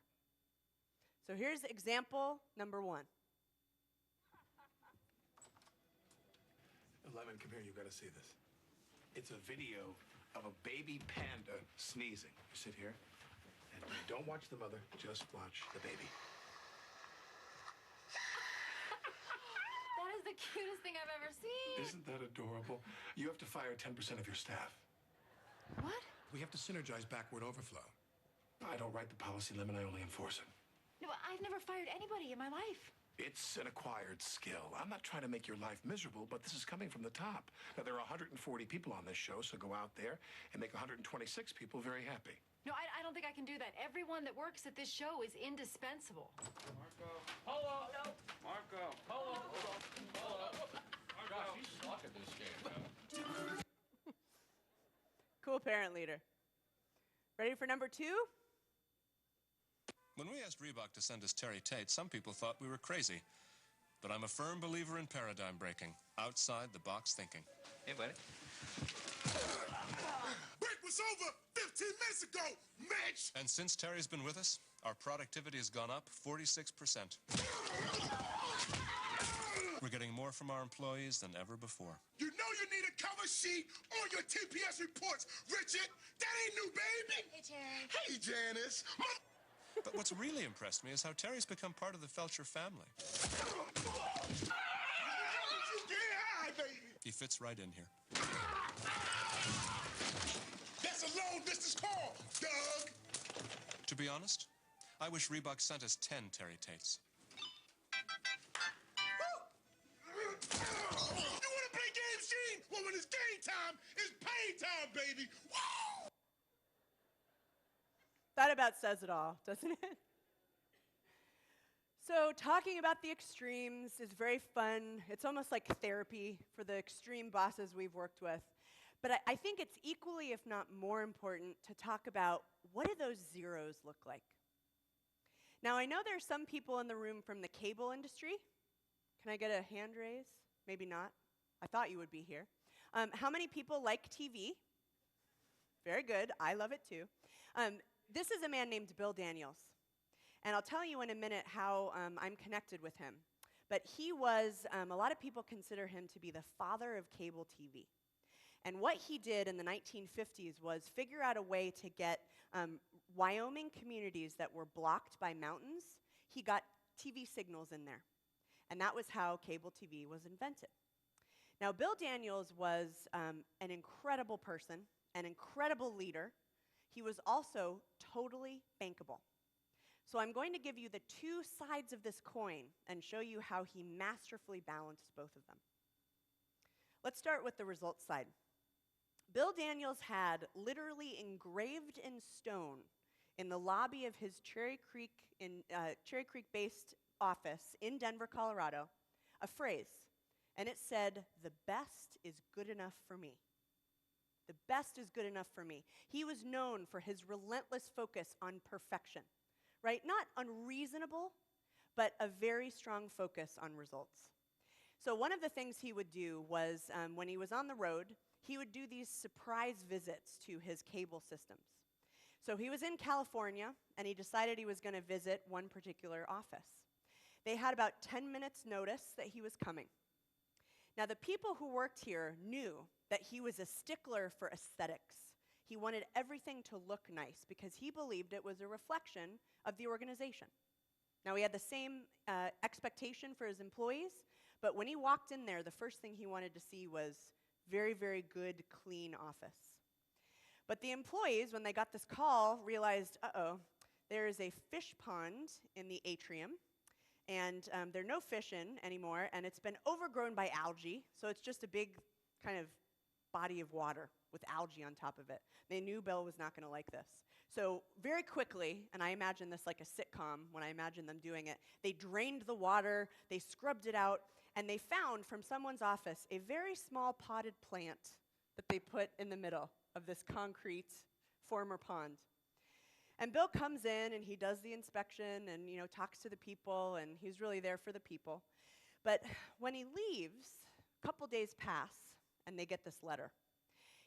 So here's example number 1. Lemon, come here, you gotta see this. It's a video of a baby panda sneezing. You sit here, and don't watch the mother, just watch the baby. That is the cutest thing I've ever seen. Isn't that adorable? You have to fire 10% of your staff. What? We have to synergize backward overflow. I don't write the policy limit, I only enforce it. No, I've never fired anybody in my life. It's an acquired skill. I'm not trying to make your life miserable, but this is coming from the top. Now, there are 140 people on this show, so go out there and make 126 people very happy. No, I don't think I can do that. Everyone that works at this show is indispensable. Marco. Hello. No. Marco. Hello. Hello. Gosh, you suck at this game, man. Cool parent leader. Ready for number 2? When we asked Reebok to send us Terry Tate, some people thought we were crazy. But I'm a firm believer in paradigm breaking, outside the box thinking. Hey, buddy. Break was over 15 minutes ago, Mitch! And since Terry's been with us, our productivity has gone up 46%. We're getting more from our employees than ever before. You know you need a cover sheet on your TPS reports, Richard! That ain't new, baby! Hey, Terry. Hey, Janice! But what's really impressed me is how Terry's become part of the Felcher family. You get high, baby! He fits right in here. That's a long-distance call, Doug! To be honest, I wish Reebok sent us 10 Terry Tates. You wanna play games, Gene? Well, when it's game time, it's pay time, baby! Woo! That about says it all, doesn't it? So talking about the extremes is very fun. It's almost like therapy for the extreme bosses we've worked with. But I think it's equally, if not more important, to talk about what do those zeros look like? Now, I know there's some people in the room from the cable industry. Can I get a hand raise? Maybe not. I thought you would be here. How many people like TV? Very good. I love it too. This is a man named Bill Daniels. And I'll tell you in a minute how I'm connected with him. But he was, a lot of people consider him to be the father of cable TV. And what he did in the 1950s was figure out a way to get Wyoming communities that were blocked by mountains, he got TV signals in there. And that was how cable TV was invented. Now, Bill Daniels was an incredible person, an incredible leader. He was also totally bankable. So I'm going to give you the two sides of this coin and show you how he masterfully balanced both of them. Let's start with the results side. Bill Daniels had literally engraved in stone in the lobby of his Cherry Creek-based office in Denver, Colorado, a phrase, and it said, "The best is good enough for me." The best is good enough for me. He was known for his relentless focus on perfection, right? Not unreasonable, but a very strong focus on results. So one of the things he would do was, when he was on the road, he would do these surprise visits to his cable systems. So he was in California, and he decided he was going to visit one particular office. They had about 10 minutes notice that he was coming. Now, the people who worked here knew that he was a stickler for aesthetics. He wanted everything to look nice because he believed it was a reflection of the organization. Now, he had the same expectation for his employees, but when he walked in there, the first thing he wanted to see was very, very good, clean office. But the employees, when they got this call, realized, uh-oh, there is a fish pond in the atrium, and there are no fish in anymore, and it's been overgrown by algae, so it's just a big kind of body of water with algae on top of it. They knew Bill was not going to like this. So very quickly, and I imagine this like a sitcom when I imagine them doing it, they drained the water, they scrubbed it out, and they found from someone's office a very small potted plant that they put in the middle of this concrete former pond. And Bill comes in and he does the inspection and talks to the people, and he's really there for the people. But when he leaves, a couple days pass and they get this letter.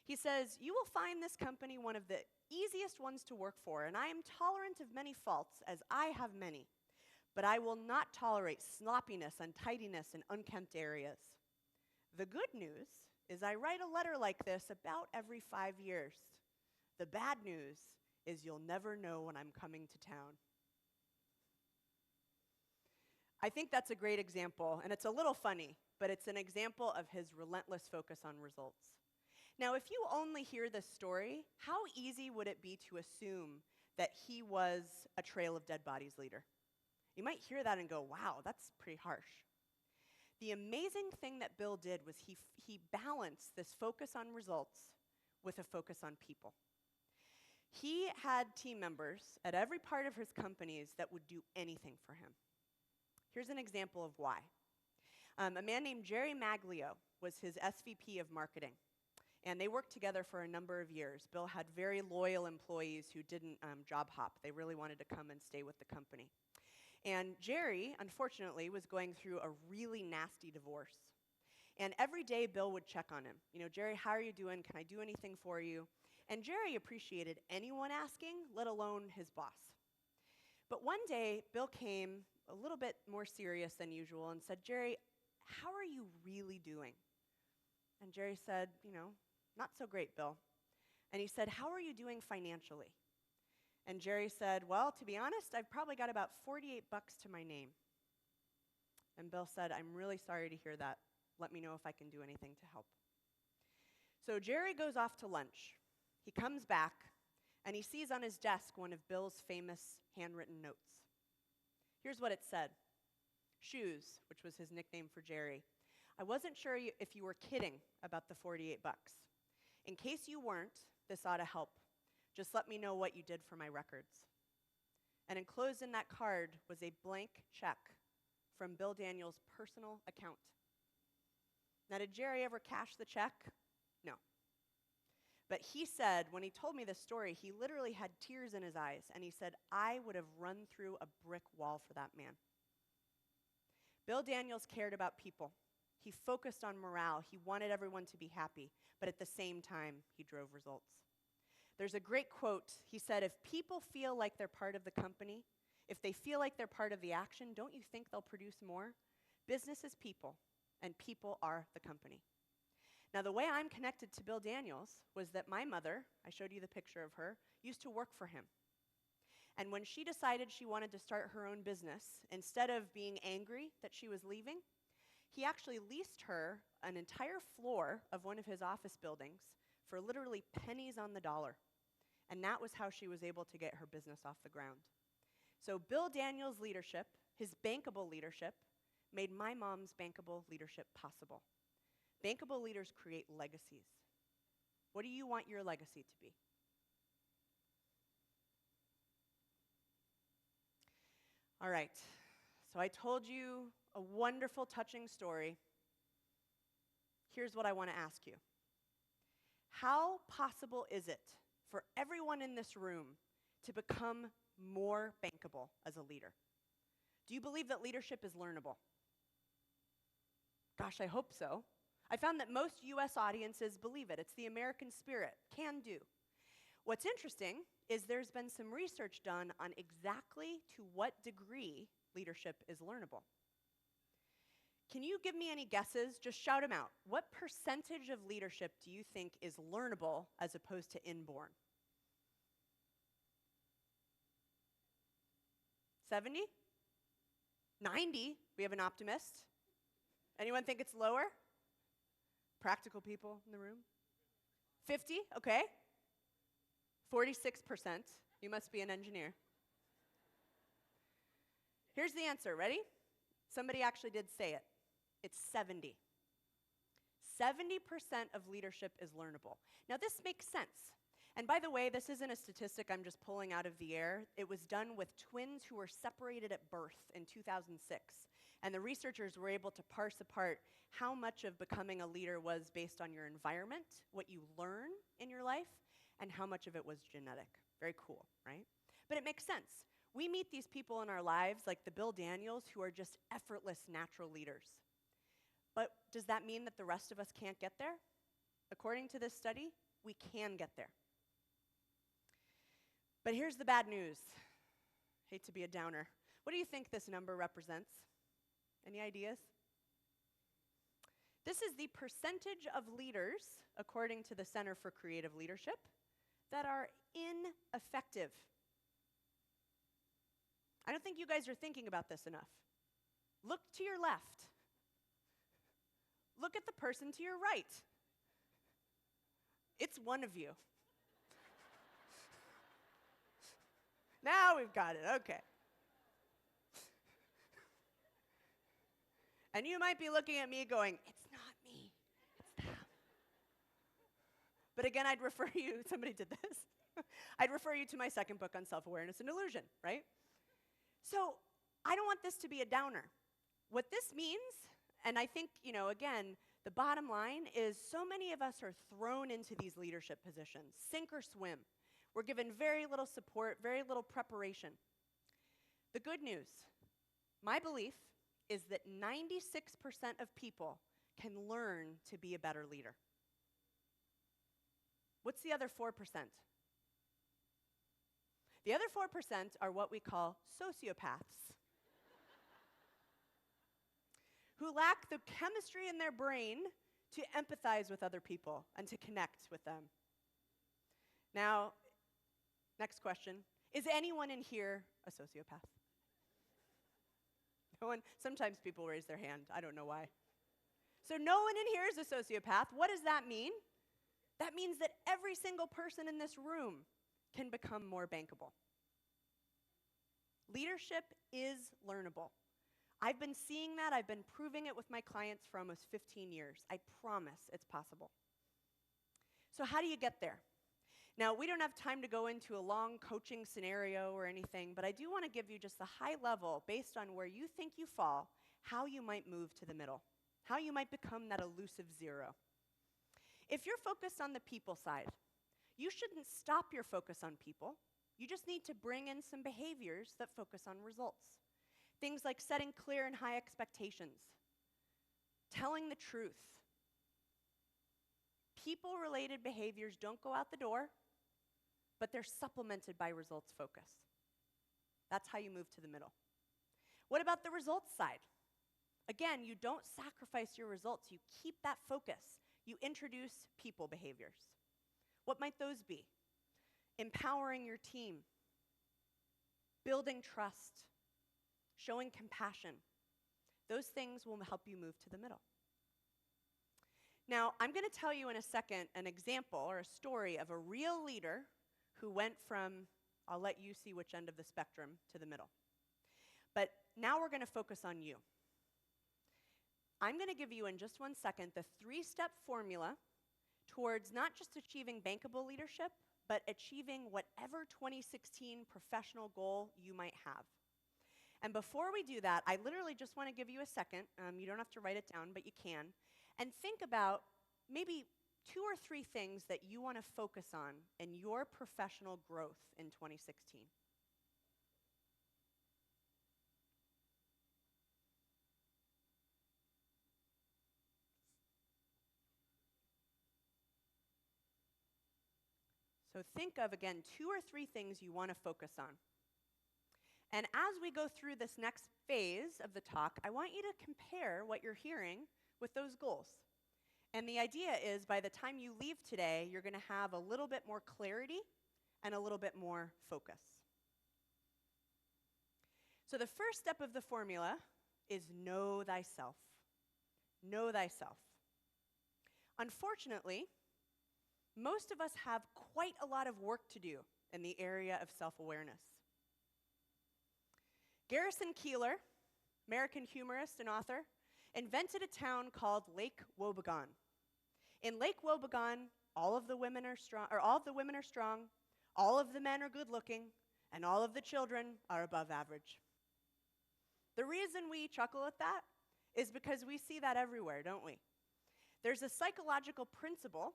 He says, "You will find this company one of the easiest ones to work for, and I am tolerant of many faults, as I have many. But I will not tolerate sloppiness, untidiness, and unkempt areas. The good news is I write a letter like this about every 5 years. The bad news is you'll never know when I'm coming to town." I think that's a great example, and it's a little funny, but it's an example of his relentless focus on results. Now, if you only hear this story, how easy would it be to assume that he was a Trail of Dead Bodies leader? You might hear that and go, wow, that's pretty harsh. The amazing thing that Bill did was he balanced this focus on results with a focus on people. He had team members at every part of his companies that would do anything for him. Here's an example of why. A man named Jerry Maglio was his SVP of marketing, and they worked together for a number of years. Bill had very loyal employees who didn't job hop. They really wanted to come and stay with the company. And Jerry, unfortunately, was going through a really nasty divorce. And every day, Bill would check on him. You know, Jerry, how are you doing? Can I do anything for you? And Jerry appreciated anyone asking, let alone his boss. But one day, Bill came a little bit more serious than usual and said, Jerry, how are you really doing? And Jerry said, you know, not so great, Bill. And he said, how are you doing financially? And Jerry said, well, to be honest, I've probably got about $48 to my name. And Bill said, I'm really sorry to hear that. Let me know if I can do anything to help. So Jerry goes off to lunch. He comes back, and he sees on his desk one of Bill's famous handwritten notes. Here's what it said. Shoes, which was his nickname for Jerry. I wasn't sure if you were kidding about the $48. In case you weren't, this ought to help. Just let me know what you did for my records. And enclosed in that card was a blank check from Bill Daniels' personal account. Now, did Jerry ever cash the check? No. But he said, when he told me this story, he literally had tears in his eyes, and he said, I would have run through a brick wall for that man. Bill Daniels cared about people. He focused on morale. He wanted everyone to be happy, but at the same time, he drove results. There's a great quote. He said, if people feel like they're part of the company, if they feel like they're part of the action, don't you think they'll produce more? Business is people, and people are the company. Now, the way I'm connected to Bill Daniels was that my mother, I showed you the picture of her, used to work for him. And when she decided she wanted to start her own business, instead of being angry that she was leaving, he actually leased her an entire floor of one of his office buildings for literally pennies on the dollar. And that was how she was able to get her business off the ground. So Bill Daniels' leadership, his bankable leadership, made my mom's bankable leadership possible. Bankable leaders create legacies. What do you want your legacy to be? All right, so I told you a wonderful, touching story. Here's what I want to ask you. How possible is it for everyone in this room to become more bankable as a leader? Do you believe that leadership is learnable? Gosh, I hope so. I found that most US audiences believe it. It's the American spirit, can do. What's interesting is there's been some research done on exactly to what degree leadership is learnable. Can you give me any guesses? Just shout them out. What percentage of leadership do you think is learnable as opposed to inborn? 70? 90? We have an optimist. Anyone think it's lower? Practical people in the room? 50? Okay. 46%. You must be an engineer. Here's the answer. Ready? Somebody actually did say it. It's 70. 70% of leadership is learnable. Now, this makes sense. And by the way, this isn't a statistic I'm just pulling out of the air. It was done with twins who were separated at birth in 2006. And the researchers were able to parse apart how much of becoming a leader was based on your environment, what you learn in your life, and how much of it was genetic. Very cool, right? But it makes sense. We meet these people in our lives, like the Bill Daniels, who are just effortless natural leaders. But does that mean that the rest of us can't get there? According to this study, we can get there. But here's the bad news. Hate to be a downer. What do you think this number represents? Any ideas? This is the percentage of leaders, according to the Center for Creative Leadership, that are ineffective. I don't think you guys are thinking about this enough. Look to your left. Look at the person to your right. It's one of you. Now we've got it, okay. And you might be looking at me going, it's not me, it's them. But again, I'd refer you, somebody did this. I'd refer you to my second book on self-awareness and illusion, right? So I don't want this to be a downer. What this means, and I think, again, the bottom line is so many of us are thrown into these leadership positions, sink or swim. We're given very little support, very little preparation. The good news, my belief, is that 96% of people can learn to be a better leader. What's the other 4%? The other 4% are what we call sociopaths, who lack the chemistry in their brain to empathize with other people and to connect with them. Now, next question. Is anyone in here a sociopath? No one? Sometimes people raise their hand. I don't know why. So no one in here is a sociopath. What does that mean? That means that every single person in this room can become more bankable. Leadership is learnable. I've been seeing that. I've been proving it with my clients for almost 15 years. I promise it's possible. So how do you get there? Now, we don't have time to go into a long coaching scenario or anything, but I do want to give you just the high level, based on where you think you fall, how you might move to the middle, how you might become that elusive zero. If you're focused on the people side, you shouldn't stop your focus on people. You just need to bring in some behaviors that focus on results. Things like setting clear and high expectations, telling the truth. People-related behaviors don't go out the door, but they're supplemented by results focus. That's how you move to the middle. What about the results side? Again, you don't sacrifice your results. You keep that focus. You introduce people behaviors. What might those be? Empowering your team, building trust, showing compassion. Those things will help you move to the middle. Now, I'm going to tell you in a second an example or a story of a real leader who went from, I'll let you see which end of the spectrum, to the middle. But now we're going to focus on you. I'm going to give you in just 1 second the 3-step formula towards not just achieving bankable leadership, but achieving whatever 2016 professional goal you might have. And before we do that, I literally just want to give you a second. You don't have to write it down, but you can. And think about maybe 2 or 3 things that you want to focus on in your professional growth in 2016. So think of, again, 2 or 3 things you want to focus on. And as we go through this next phase of the talk, I want you to compare what you're hearing with those goals. And the idea is by the time you leave today, you're going to have a little bit more clarity and a little bit more focus. So the first step of the formula is know thyself. Know thyself. Unfortunately, most of us have quite a lot of work to do in the area of self-awareness. Garrison Keillor, American humorist and author, invented a town called Lake Wobegon. In Lake Wobegon, all of the women are strong, all of the men are good-looking, and all of the children are above average. The reason we chuckle at that is because we see that everywhere, don't we? There's a psychological principle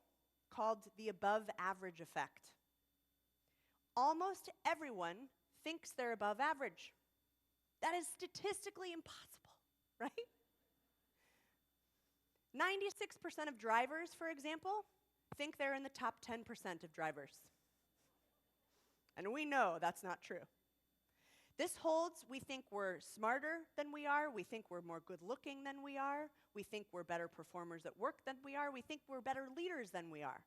called the above-average effect. Almost everyone thinks they're above average. That is statistically impossible, right? 96% of drivers, for example, think they're in the top 10% of drivers. And we know that's not true. This holds, we think we're smarter than we are, we think we're more good-looking than we are, we think we're better performers at work than we are, we think we're better leaders than we are.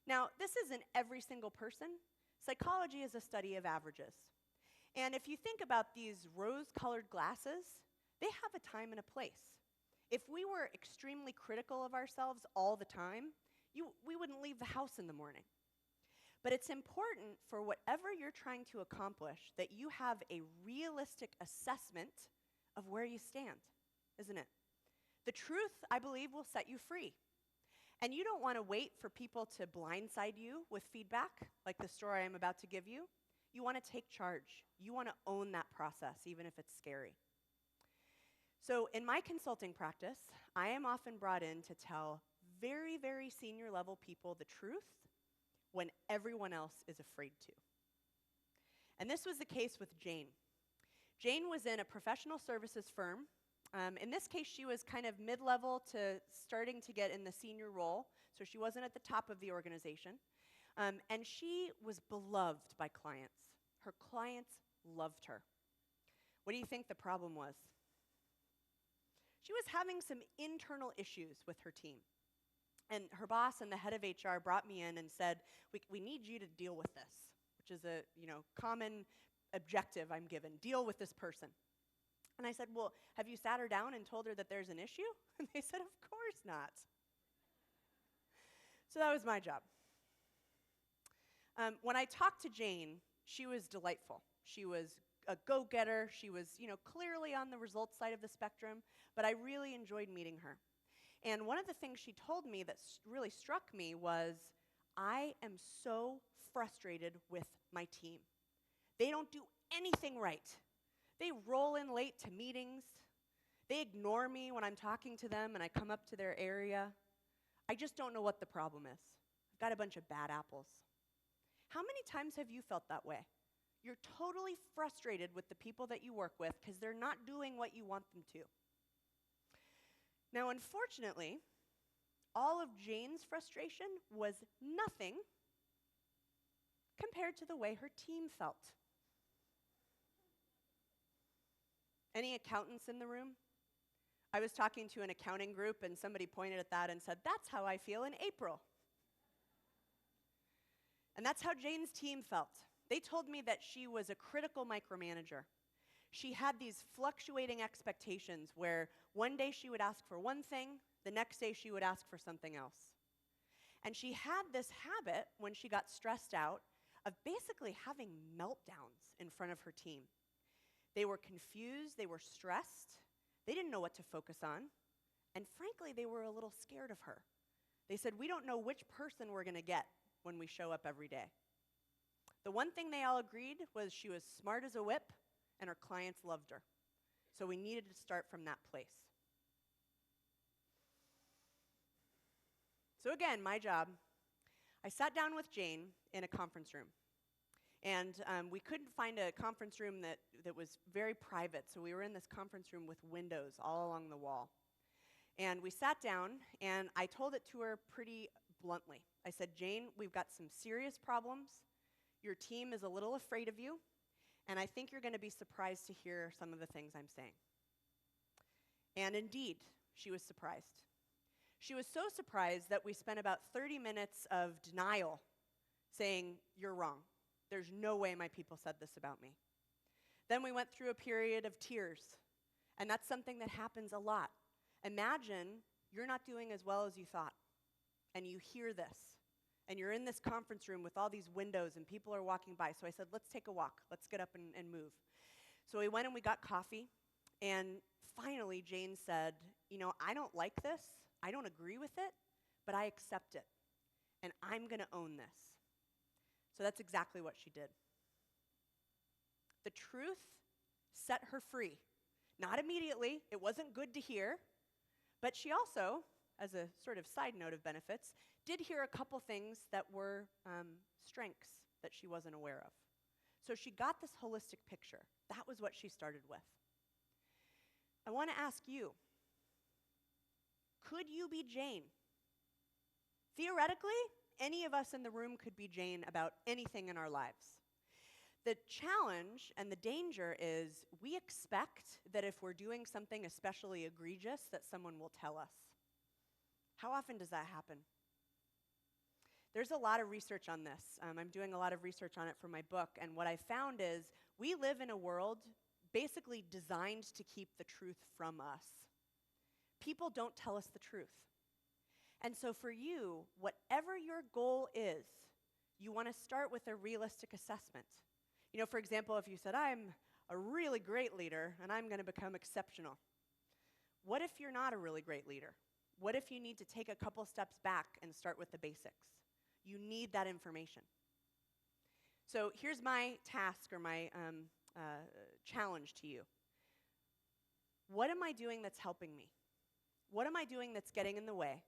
Now, this isn't every single person. Psychology is a study of averages. And if you think about these rose-colored glasses, they have a time and a place. If we were extremely critical of ourselves all the time, we wouldn't leave the house in the morning. But it's important for whatever you're trying to accomplish that you have a realistic assessment of where you stand, isn't it? The truth, I believe, will set you free. And you don't want to wait for people to blindside you with feedback, like the story I'm about to give you. You want to take charge. You want to own that process, even if it's scary. So in my consulting practice, I am often brought in to tell very, very senior level people the truth when everyone else is afraid to. And this was the case with Jane. Jane was in a professional services firm. In this case, she was kind of mid-level to starting to get in the senior role, so she wasn't at the top of the organization. And she was beloved by clients. Her clients loved her. What do you think the problem was? She was having some internal issues with her team. And her boss and the head of HR brought me in and said, we need you to deal with this, which is a common objective I'm given, deal with this person. And I said, well, have you sat her down and told her that there's an issue? And they said, of course not. So that was my job. When I talked to Jane, she was delightful. She was a go-getter. She was, clearly on the results side of the spectrum, but I really enjoyed meeting her. And one of the things she told me that really struck me was, I am so frustrated with my team. They don't do anything right. They roll in late to meetings. They ignore me when I'm talking to them and I come up to their area. I just don't know what the problem is. I've got a bunch of bad apples. How many times have you felt that way? You're totally frustrated with the people that you work with because they're not doing what you want them to. Now, unfortunately, all of Jane's frustration was nothing compared to the way her team felt. Any accountants in the room? I was talking to an accounting group and somebody pointed at that and said, that's how I feel in April. And that's how Jane's team felt. They told me that she was a critical micromanager. She had these fluctuating expectations where one day she would ask for one thing, the next day she would ask for something else. And she had this habit when she got stressed out of basically having meltdowns in front of her team. They were confused, they were stressed, they didn't know what to focus on, and frankly, they were a little scared of her. They said, we don't know which person we're going to get when we show up every day. The one thing they all agreed was she was smart as a whip, and her clients loved her. So we needed to start from that place. So again, my job, I sat down with Jane in a conference room. And we couldn't find a conference room that was very private, so we were in this conference room with windows all along the wall. And we sat down, and I told it to her pretty bluntly. I said, Jane, we've got some serious problems. Your team is a little afraid of you, and I think you're going to be surprised to hear some of the things I'm saying. And indeed, she was surprised. She was so surprised that we spent about 30 minutes of denial, saying, you're wrong. There's no way my people said this about me. Then we went through a period of tears, and that's something that happens a lot. Imagine you're not doing as well as you thought, and you hear this, and you're in this conference room with all these windows, and people are walking by. So I said, let's take a walk. Let's get up and move. So we went and we got coffee, and finally Jane said, I don't like this. I don't agree with it, but I accept it, and I'm going to own this. So that's exactly what she did. The truth set her free. Not immediately, it wasn't good to hear, but she also, as a sort of side note of benefits, did hear a couple things that were strengths that she wasn't aware of. So she got this holistic picture. That was what she started with. I want to ask you, could you be Jane? Theoretically, any of us in the room could be Jane about anything in our lives. The challenge and the danger is we expect that if we're doing something especially egregious that someone will tell us. How often does that happen? There's a lot of research on this. I'm doing a lot of research on it for my book, and what I found is we live in a world basically designed to keep the truth from us. People don't tell us the truth. And so for you, whatever your goal is, you want to start with a realistic assessment. You know, for example, if you said, I'm a really great leader and I'm going to become exceptional. What if you're not a really great leader? What if you need to take a couple steps back and start with the basics? You need that information. So here's my task or my challenge to you. What am I doing that's helping me? What am I doing that's getting in the way?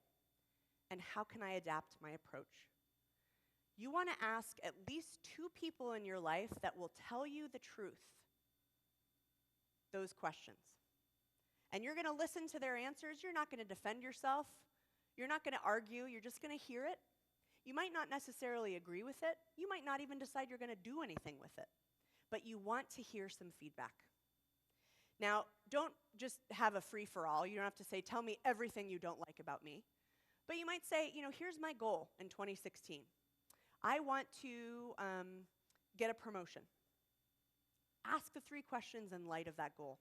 And how can I adapt my approach? You want to ask at least 2 people in your life that will tell you the truth. Those questions. And you're going to listen to their answers. You're not going to defend yourself. You're not going to argue. You're just going to hear it. You might not necessarily agree with it. You might not even decide you're going to do anything with it. But you want to hear some feedback. Now, don't just have a free-for-all. You don't have to say, tell me everything you don't like about me. But you might say, here's my goal in 2016. I want to get a promotion. Ask the 3 questions in light of that goal.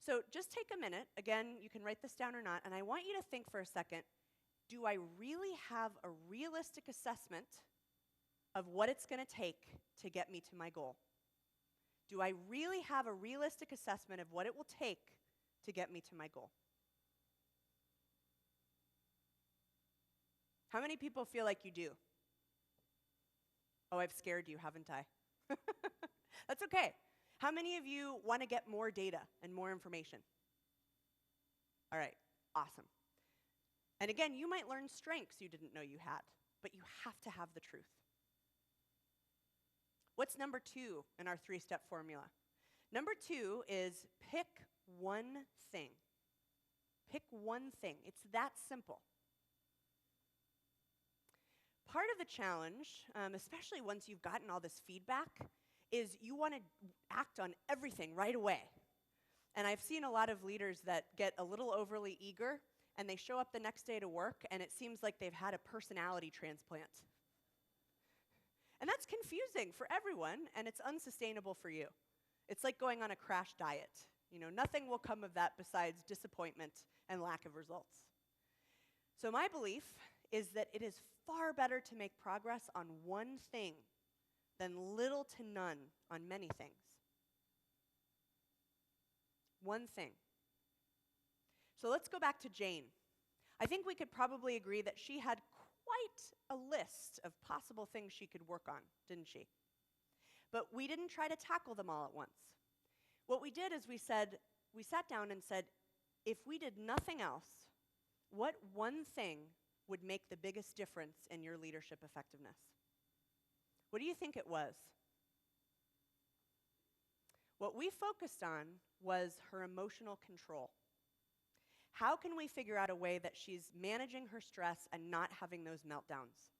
So just take a minute. Again, you can write this down or not, and I want you to think for a second, do I really have a realistic assessment of what it's going to take to get me to my goal? Do I really have a realistic assessment of what it will take to get me to my goal? How many people feel like you do? Oh, I've scared you, haven't I? That's okay. How many of you want to get more data and more information? All right, awesome. And again, you might learn strengths you didn't know you had, but you have to have the truth. What's number 2 in our 3-step formula? Number 2 is pick one thing. Pick one thing. It's that simple. Part of the challenge, especially once you've gotten all this feedback, is you want to act on everything right away. And I've seen a lot of leaders that get a little overly eager, and they show up the next day to work, and it seems like they've had a personality transplant. And that's confusing for everyone, and it's unsustainable for you. It's like going on a crash diet. Nothing will come of that besides disappointment and lack of results. So my belief is that it is far better to make progress on one thing than little to none on many things. One thing. So let's go back to Jane. I think we could probably agree that she had quite a list of possible things she could work on, didn't she? But we didn't try to tackle them all at once. What we did is we sat down and said, if we did nothing else, what one thing would make the biggest difference in your leadership effectiveness? What do you think it was? What we focused on was her emotional control. How can we figure out a way that she's managing her stress and not having those meltdowns?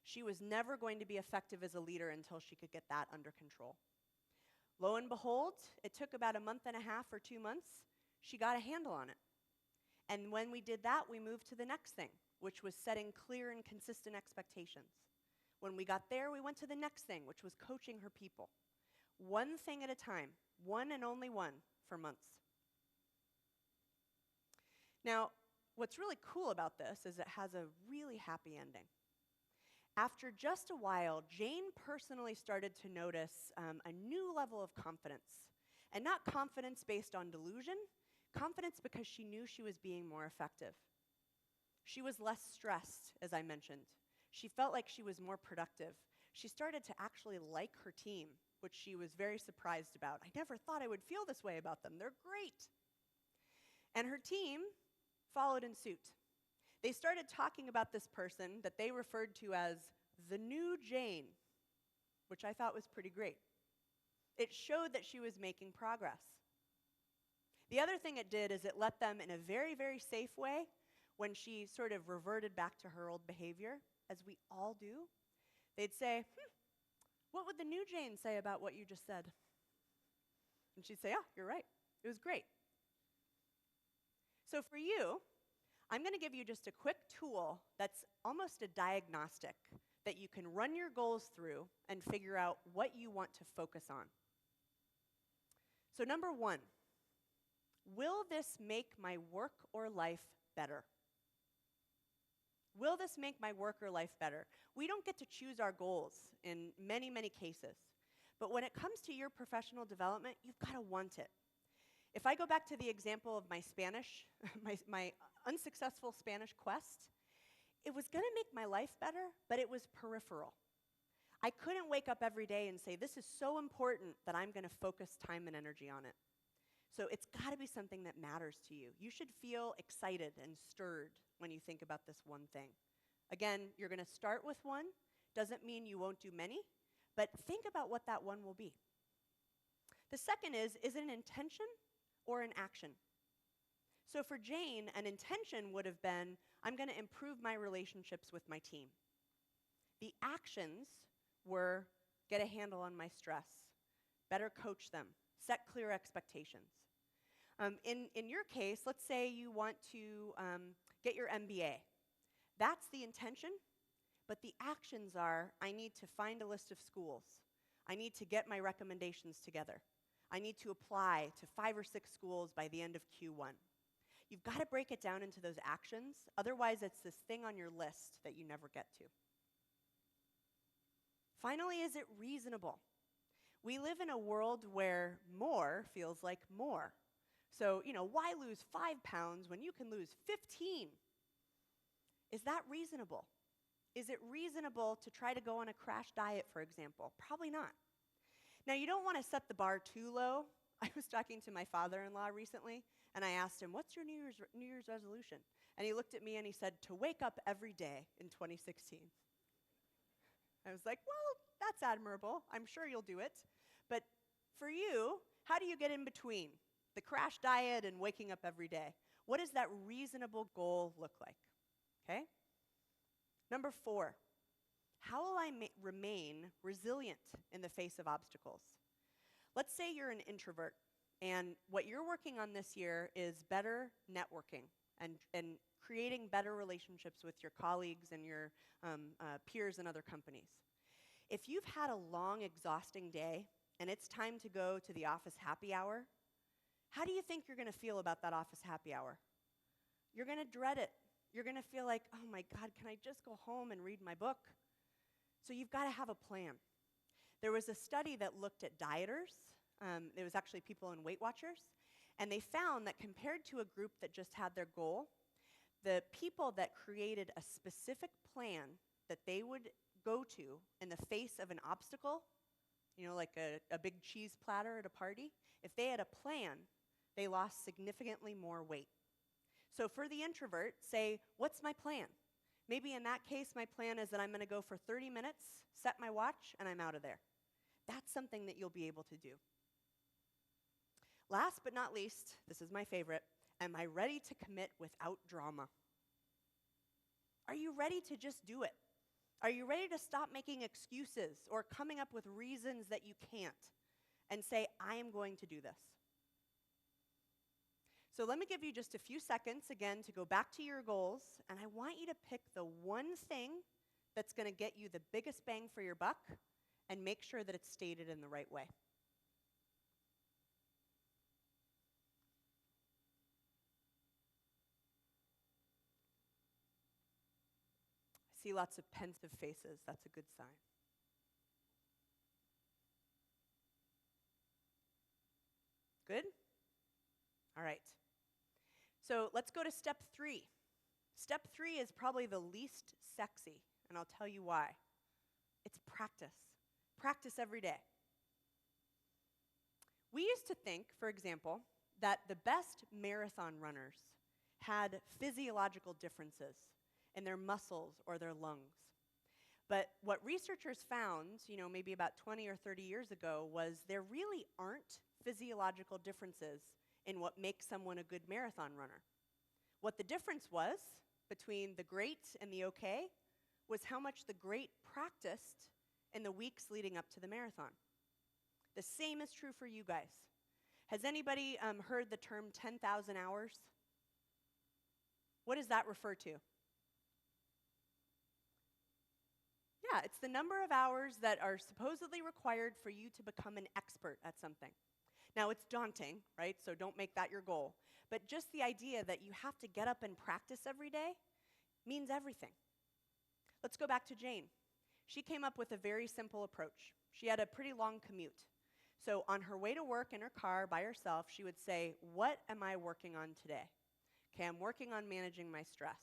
She was never going to be effective as a leader until she could get that under control. Lo and behold, it took about 1.5 months or 2 months. She got a handle on it. And when we did that, we moved to the next thing, which was setting clear and consistent expectations. When we got there, we went to the next thing, which was coaching her people. One thing at a time, one and only one, for months. Now, what's really cool about this is it has a really happy ending. After just a while, Jane personally started to notice a new level of confidence. And not confidence based on delusion, confidence because she knew she was being more effective. She was less stressed, as I mentioned. She felt like she was more productive. She started to actually like her team, which she was very surprised about. I never thought I would feel this way about them. They're great. And her team followed in suit. They started talking about this person that they referred to as the new Jane, which I thought was pretty great. It showed that she was making progress. The other thing it did is it let them, in a very, very safe way, when she sort of reverted back to her old behavior, as we all do, they'd say, what would the new Jane say about what you just said? And she'd say, yeah, you're right. It was great. So for you, I'm going to give you just a quick tool that's almost a diagnostic that you can run your goals through and figure out what you want to focus on. So number 1, will this make my work or life better? Will this make my work or life better? We don't get to choose our goals in many, many cases. But when it comes to your professional development, you've got to want it. If I go back to the example of my Spanish, my unsuccessful Spanish quest, it was going to make my life better, but it was peripheral. I couldn't wake up every day and say, this is so important that I'm going to focus time and energy on it. So it's got to be something that matters to you. You should feel excited and stirred when you think about this one thing. Again, you're going to start with one. Doesn't mean you won't do many, but think about what that one will be. The second is it an intention or an action? So for Jane, an intention would have been, I'm going to improve my relationships with my team. The actions were get a handle on my stress, better coach them, set clear expectations. In your case, let's say you want to get your MBA. That's the intention, but the actions are, I need to find a list of schools. I need to get my recommendations together. I need to apply to 5 or 6 schools by the end of Q1. You've got to break it down into those actions, otherwise it's this thing on your list that you never get to. Finally, is it reasonable? We live in a world where more feels like more. So, why lose 5 pounds when you can lose 15? Is that reasonable? Is it reasonable to try to go on a crash diet, for example? Probably not. Now, you don't want to set the bar too low. I was talking to my father-in-law recently, and I asked him, what's your New Year's resolution? And he looked at me and he said, to wake up every day in 2016. I was like, well, that's admirable. I'm sure you'll do it. But for you, how do you get in between the crash diet and waking up every day? What does that reasonable goal look like? Okay? Number 4, how will I remain resilient in the face of obstacles? Let's say you're an introvert, and what you're working on this year is better networking and creating better relationships with your colleagues and your peers in other companies. If you've had a long, exhausting day, and it's time to go to the office happy hour, how do you think you're going to feel about that office happy hour? You're going to dread it. You're going to feel like, oh my God, can I just go home and read my book? So you've got to have a plan. There was a study that looked at dieters. It was actually people in Weight Watchers. And they found that compared to a group that just had their goal, the people that created a specific plan that they would go to in the face of an obstacle, like a big cheese platter at a party, if they had a plan, they lost significantly more weight. So for the introvert, say, what's my plan? Maybe in that case, my plan is that I'm going to go for 30 minutes, set my watch, and I'm out of there. That's something that you'll be able to do. Last but not least, this is my favorite, am I ready to commit without drama? Are you ready to just do it? Are you ready to stop making excuses or coming up with reasons that you can't and say, I am going to do this? So let me give you just a few seconds, again, to go back to your goals, and I want you to pick the one thing that's going to get you the biggest bang for your buck and make sure that it's stated in the right way. I see lots of pensive faces. That's a good sign. Good? All right. So let's go to step 3. Step 3 is probably the least sexy, and I'll tell you why. It's practice. Practice every day. We used to think, for example, that the best marathon runners had physiological differences in their muscles or their lungs. But what researchers found, maybe about 20 or 30 years ago, was there really aren't physiological differences in what makes someone a good marathon runner. What the difference was between the great and the okay was how much the great practiced in the weeks leading up to the marathon. The same is true for you guys. Has anybody heard the term 10,000 hours? What does that refer to? Yeah, it's the number of hours that are supposedly required for you to become an expert at something. Now, it's daunting, right? So don't make that your goal. But just the idea that you have to get up and practice every day, means everything. Let's go back to Jane. She came up with a very simple approach. She had a pretty long commute. So on her way to work in her car by herself, she would say, what am I working on today? Okay, I'm working on managing my stress.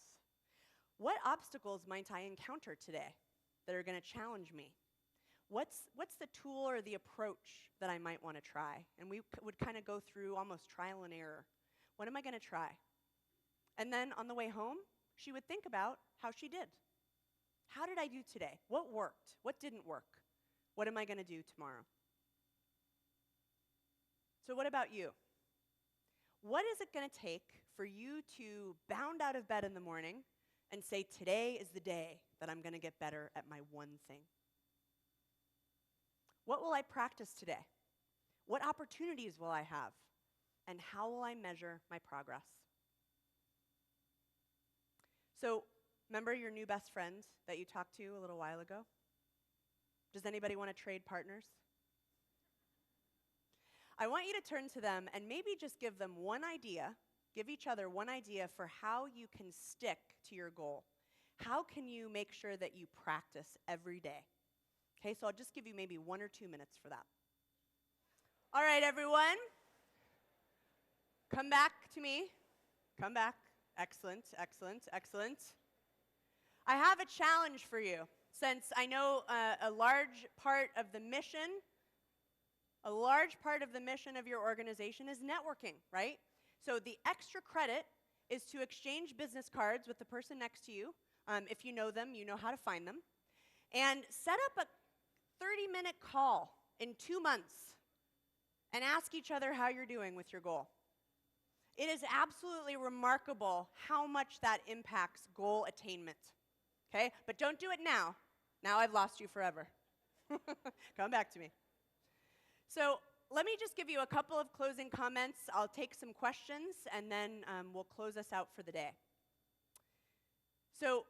What obstacles might I encounter today that are going to challenge me? What's the tool or the approach that I might want to try? And we would kind of go through almost trial and error. What am I going to try? And then on the way home, she would think about how she did. How did I do today? What worked? What didn't work? What am I going to do tomorrow? So what about you? What is it going to take for you to bound out of bed in the morning and say, today is the day that I'm going to get better at my one thing? What will I practice today? What opportunities will I have? And how will I measure my progress? So, remember your new best friend that you talked to a little while ago? Does anybody want to trade partners? I want you to turn to them and maybe just give them one idea, give each other one idea for how you can stick to your goal. How can you make sure that you practice every day? Okay, so I'll just give you maybe 1 or 2 minutes for that. All right, everyone. Come back to me. Come back. Excellent, excellent, excellent. I have a challenge for you, since I know a large part of the mission of your organization is networking, right? So the extra credit is to exchange business cards with the person next to you. If you know them, you know how to find them. And set up a 30-minute call in 2 months and ask each other how you're doing with your goal. It is absolutely remarkable how much that impacts goal attainment. Okay? But don't do it now. Now I've lost you forever. Come back to me. So let me just give you a couple of closing comments. I'll take some questions, and then we'll close us out for the day. So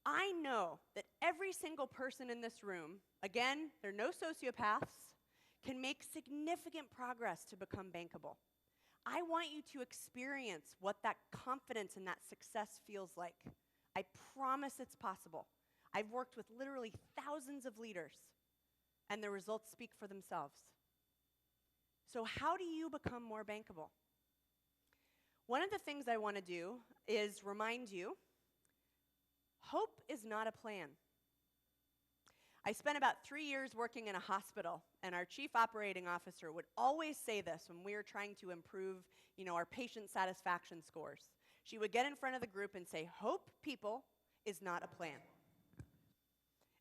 I know that every single person in this room, again, they're no sociopaths, can make significant progress to become bankable. I want you to experience what that confidence and that success feels like. I promise it's possible. I've worked with literally thousands of leaders, and the results speak for themselves. So how do you become more bankable? One of the things I want to do is remind you, hope is not a plan. I spent about 3 years working in a hospital, and our chief operating officer would always say this when we were trying to improve, our patient satisfaction scores. She would get in front of the group and say, hope, people, is not a plan.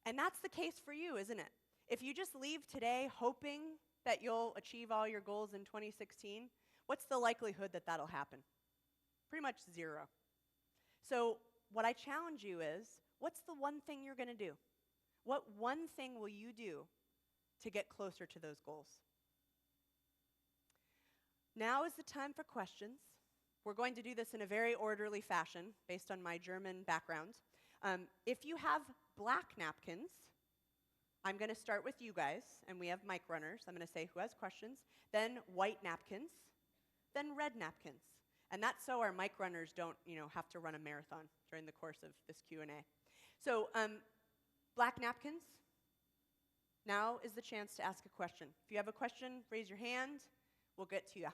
And that's the case for you, isn't it? If you just leave today hoping that you'll achieve all your goals in 2016, what's the likelihood that that'll happen? Pretty much 0. So what I challenge you is, what's the one thing you're going to do? What one thing will you do to get closer to those goals? Now is the time for questions. We're going to do this in a very orderly fashion based on my German background. If you have black napkins, I'm going to start with you guys, and we have mic runners. I'm going to say who has questions, then white napkins, then red napkins. And that's so our mic runners don't, have to run a marathon during the course of this Q&A. So, black napkins, now is the chance to ask a question. If you have a question, raise your hand. We'll get to you.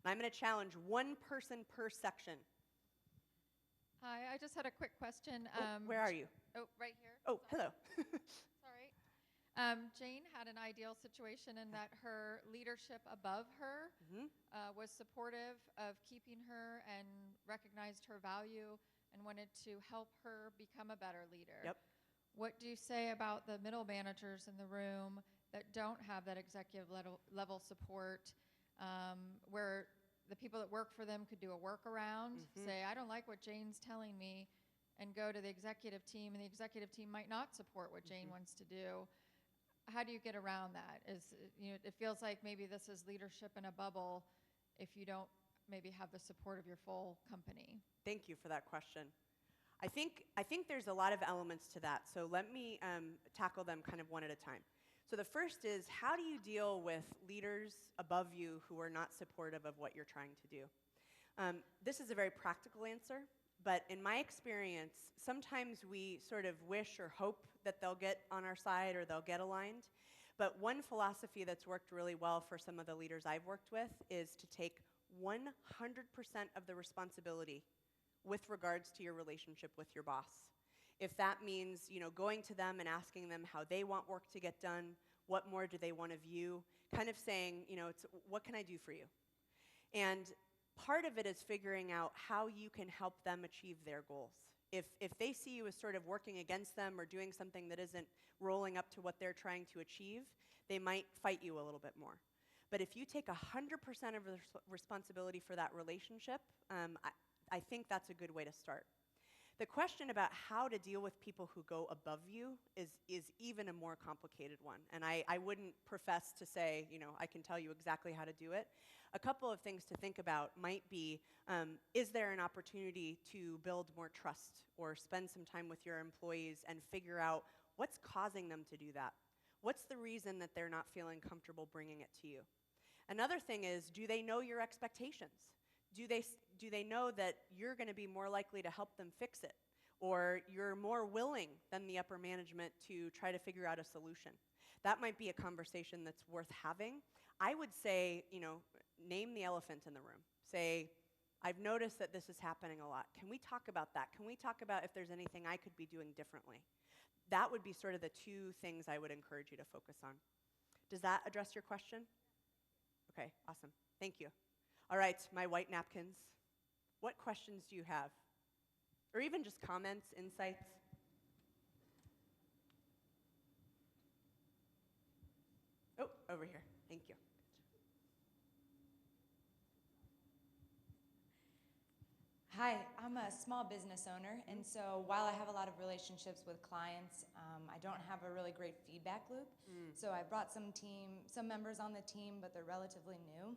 And I'm going to challenge one person per section. Hi, I just had a quick question. Where are you? Oh, right here. Oh, hello. Sorry. Jane had an ideal situation in that her leadership above her was supportive of keeping her and recognized her value and wanted to help her become a better leader. Yep. What do you say about the middle managers in the room that don't have that executive level support, where the people that work for them could do a workaround, say, I don't like what Jane's telling me, and go to the executive team, and the executive team might not support what Jane wants to do. How do you get around that? It feels like maybe this is leadership in a bubble if you don't maybe have the support of your full company. Thank you for that question. I think there's a lot of elements to that, so let me tackle them kind of one at a time. So the first is, how do you deal with leaders above you who are not supportive of what you're trying to do? This is a very practical answer. But in my experience, sometimes we sort of wish or hope that they'll get on our side or they'll get aligned. But one philosophy that's worked really well for some of the leaders I've worked with is to take 100% of the responsibility with regards to your relationship with your boss. If that means, going to them and asking them how they want work to get done, what more do they want of you, kind of saying, it's what can I do for you? And part of it is figuring out how you can help them achieve their goals. If they see you as sort of working against them or doing something that isn't rolling up to what they're trying to achieve, they might fight you a little bit more. But if you take 100% of the responsibility for that relationship, I think that's a good way to start. The question about how to deal with people who go above you is even a more complicated one. And I wouldn't profess to say, I can tell you exactly how to do it. A couple of things to think about might be, is there an opportunity to build more trust or spend some time with your employees and figure out what's causing them to do that? What's the reason that they're not feeling comfortable bringing it to you? Another thing is, do they know your expectations? Do they know that you're going to be more likely to help them fix it? Or you're more willing than the upper management to try to figure out a solution? That might be a conversation that's worth having. I would say, name the elephant in the room. Say, I've noticed that this is happening a lot. Can we talk about that? Can we talk about if there's anything I could be doing differently? That would be sort of the two things I would encourage you to focus on. Does that address your question? Okay, awesome. Thank you. All right, my white napkins. What questions do you have? Or even just comments, insights? Oh, over here. Thank you. Hi, I'm a small business owner, and so while I have a lot of relationships with clients, I don't have a really great feedback loop. So I brought some members on the team, but they're relatively new.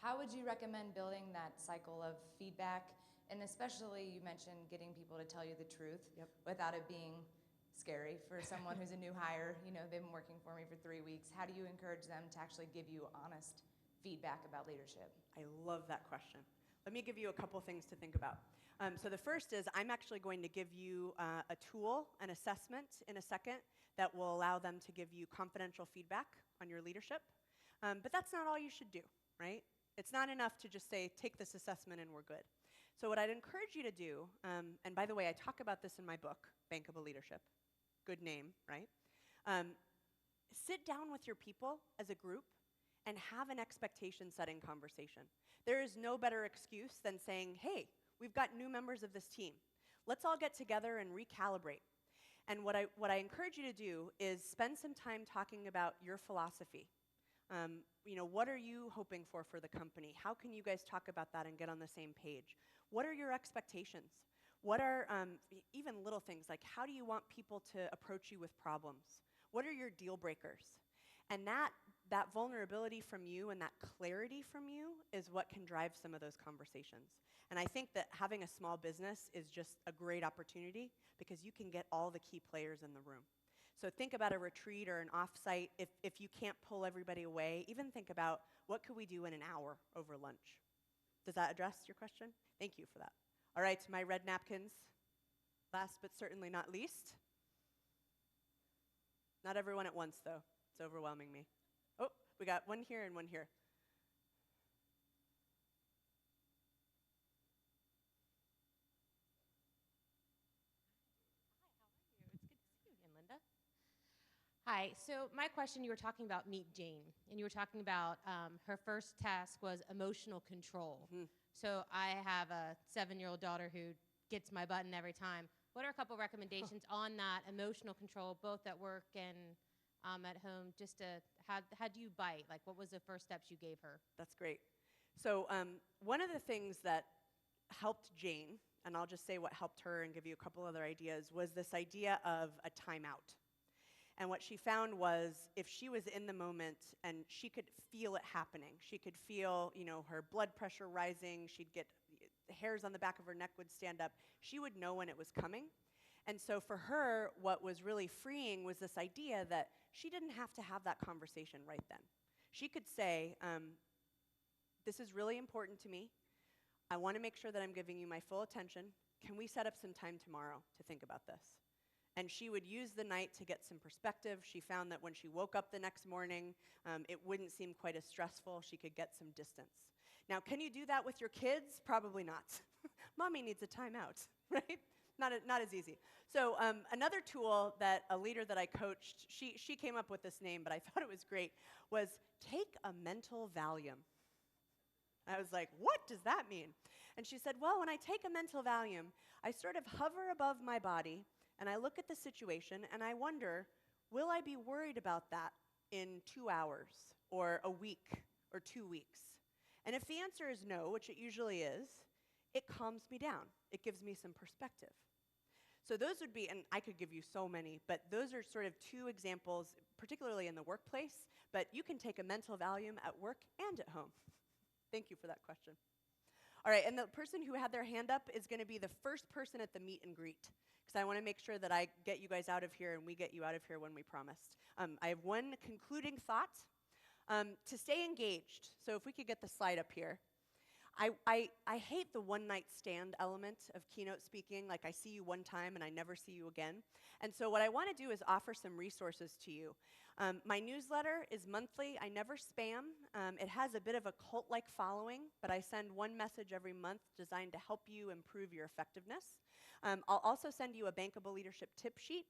How would you recommend building that cycle of feedback? And especially, you mentioned getting people to tell you the truth without it being scary for someone who's a new hire. They've been working for me for 3 weeks. How do you encourage them to actually give you honest feedback about leadership? I love that question. Let me give you a couple things to think about. So the first is I'm actually going to give you a tool, an assessment in a second that will allow them to give you confidential feedback on your leadership. But that's not all you should do, right? It's not enough to just say, take this assessment and we're good. So what I'd encourage you to do, and by the way, I talk about this in my book, Bankable Leadership. Good name, right? Sit down with your people as a group and have an expectation-setting conversation. There is no better excuse than saying, hey, we've got new members of this team. Let's all get together and recalibrate. And what I encourage you to do is spend some time talking about your philosophy. What are you hoping for the company? How can you guys talk about that and get on the same page? What are your expectations? What are even little things like how do you want people to approach you with problems? What are your deal breakers? And that vulnerability from you and that clarity from you is what can drive some of those conversations. And I think that having a small business is just a great opportunity because you can get all the key players in the room. So think about a retreat or an offsite. If you can't pull everybody away, even think about what could we do in an hour over lunch. Does that address your question? Thank you for that. All right, my red napkins. Last but certainly not least. Not everyone at once, though. It's overwhelming me. Oh, we got one here and one here. Hi, so my question, you were talking about Meet Jane, and you were talking about her first task was emotional control. So I have a 7-year-old daughter who gets my button every time. What are a couple recommendations on that emotional control, both at work and at home, just to, how do you bite? Like, what was the first steps you gave her? That's great. So one of the things that helped Jane, and I'll just say what helped her and give you a couple other ideas, was this idea of a timeout. And what she found was if she was in the moment and she could feel it happening, she could feel, her blood pressure rising, she'd get hairs on the back of her neck would stand up, she would know when it was coming. And so for her, what was really freeing was this idea that she didn't have to have that conversation right then. She could say, this is really important to me. I want to make sure that I'm giving you my full attention. Can we set up some time tomorrow to think about this? And she would use the night to get some perspective. She found that when she woke up the next morning, it wouldn't seem quite as stressful. She could get some distance. Now, can you do that with your kids? Probably not. Mommy needs a timeout, right? Not as easy. So another tool that a leader that I coached, she came up with this name, but I thought it was great, was take a mental Valium. I was like, what does that mean? And she said, well, when I take a mental Valium, I sort of hover above my body, and I look at the situation, and I wonder, will I be worried about that in 2 hours, or a week, or 2 weeks? And if the answer is no, which it usually is, it calms me down. It gives me some perspective. So those would be, and I could give you so many, but those are sort of two examples, particularly in the workplace, but you can take a mental Valium at work and at home. Thank you for that question. All right, and the person who had their hand up is going to be the first person at the meet and greet, because I want to make sure that I get you guys out of here and we get you out of here when we promised. I have one concluding thought. To stay engaged, so if we could get the slide up here. I hate the one-night stand element of keynote speaking, like I see you one time and I never see you again. And so what I want to do is offer some resources to you. My newsletter is monthly. I never spam. It has a bit of a cult-like following, but I send one message every month designed to help you improve your effectiveness. I'll also send you a bankable leadership tip sheet.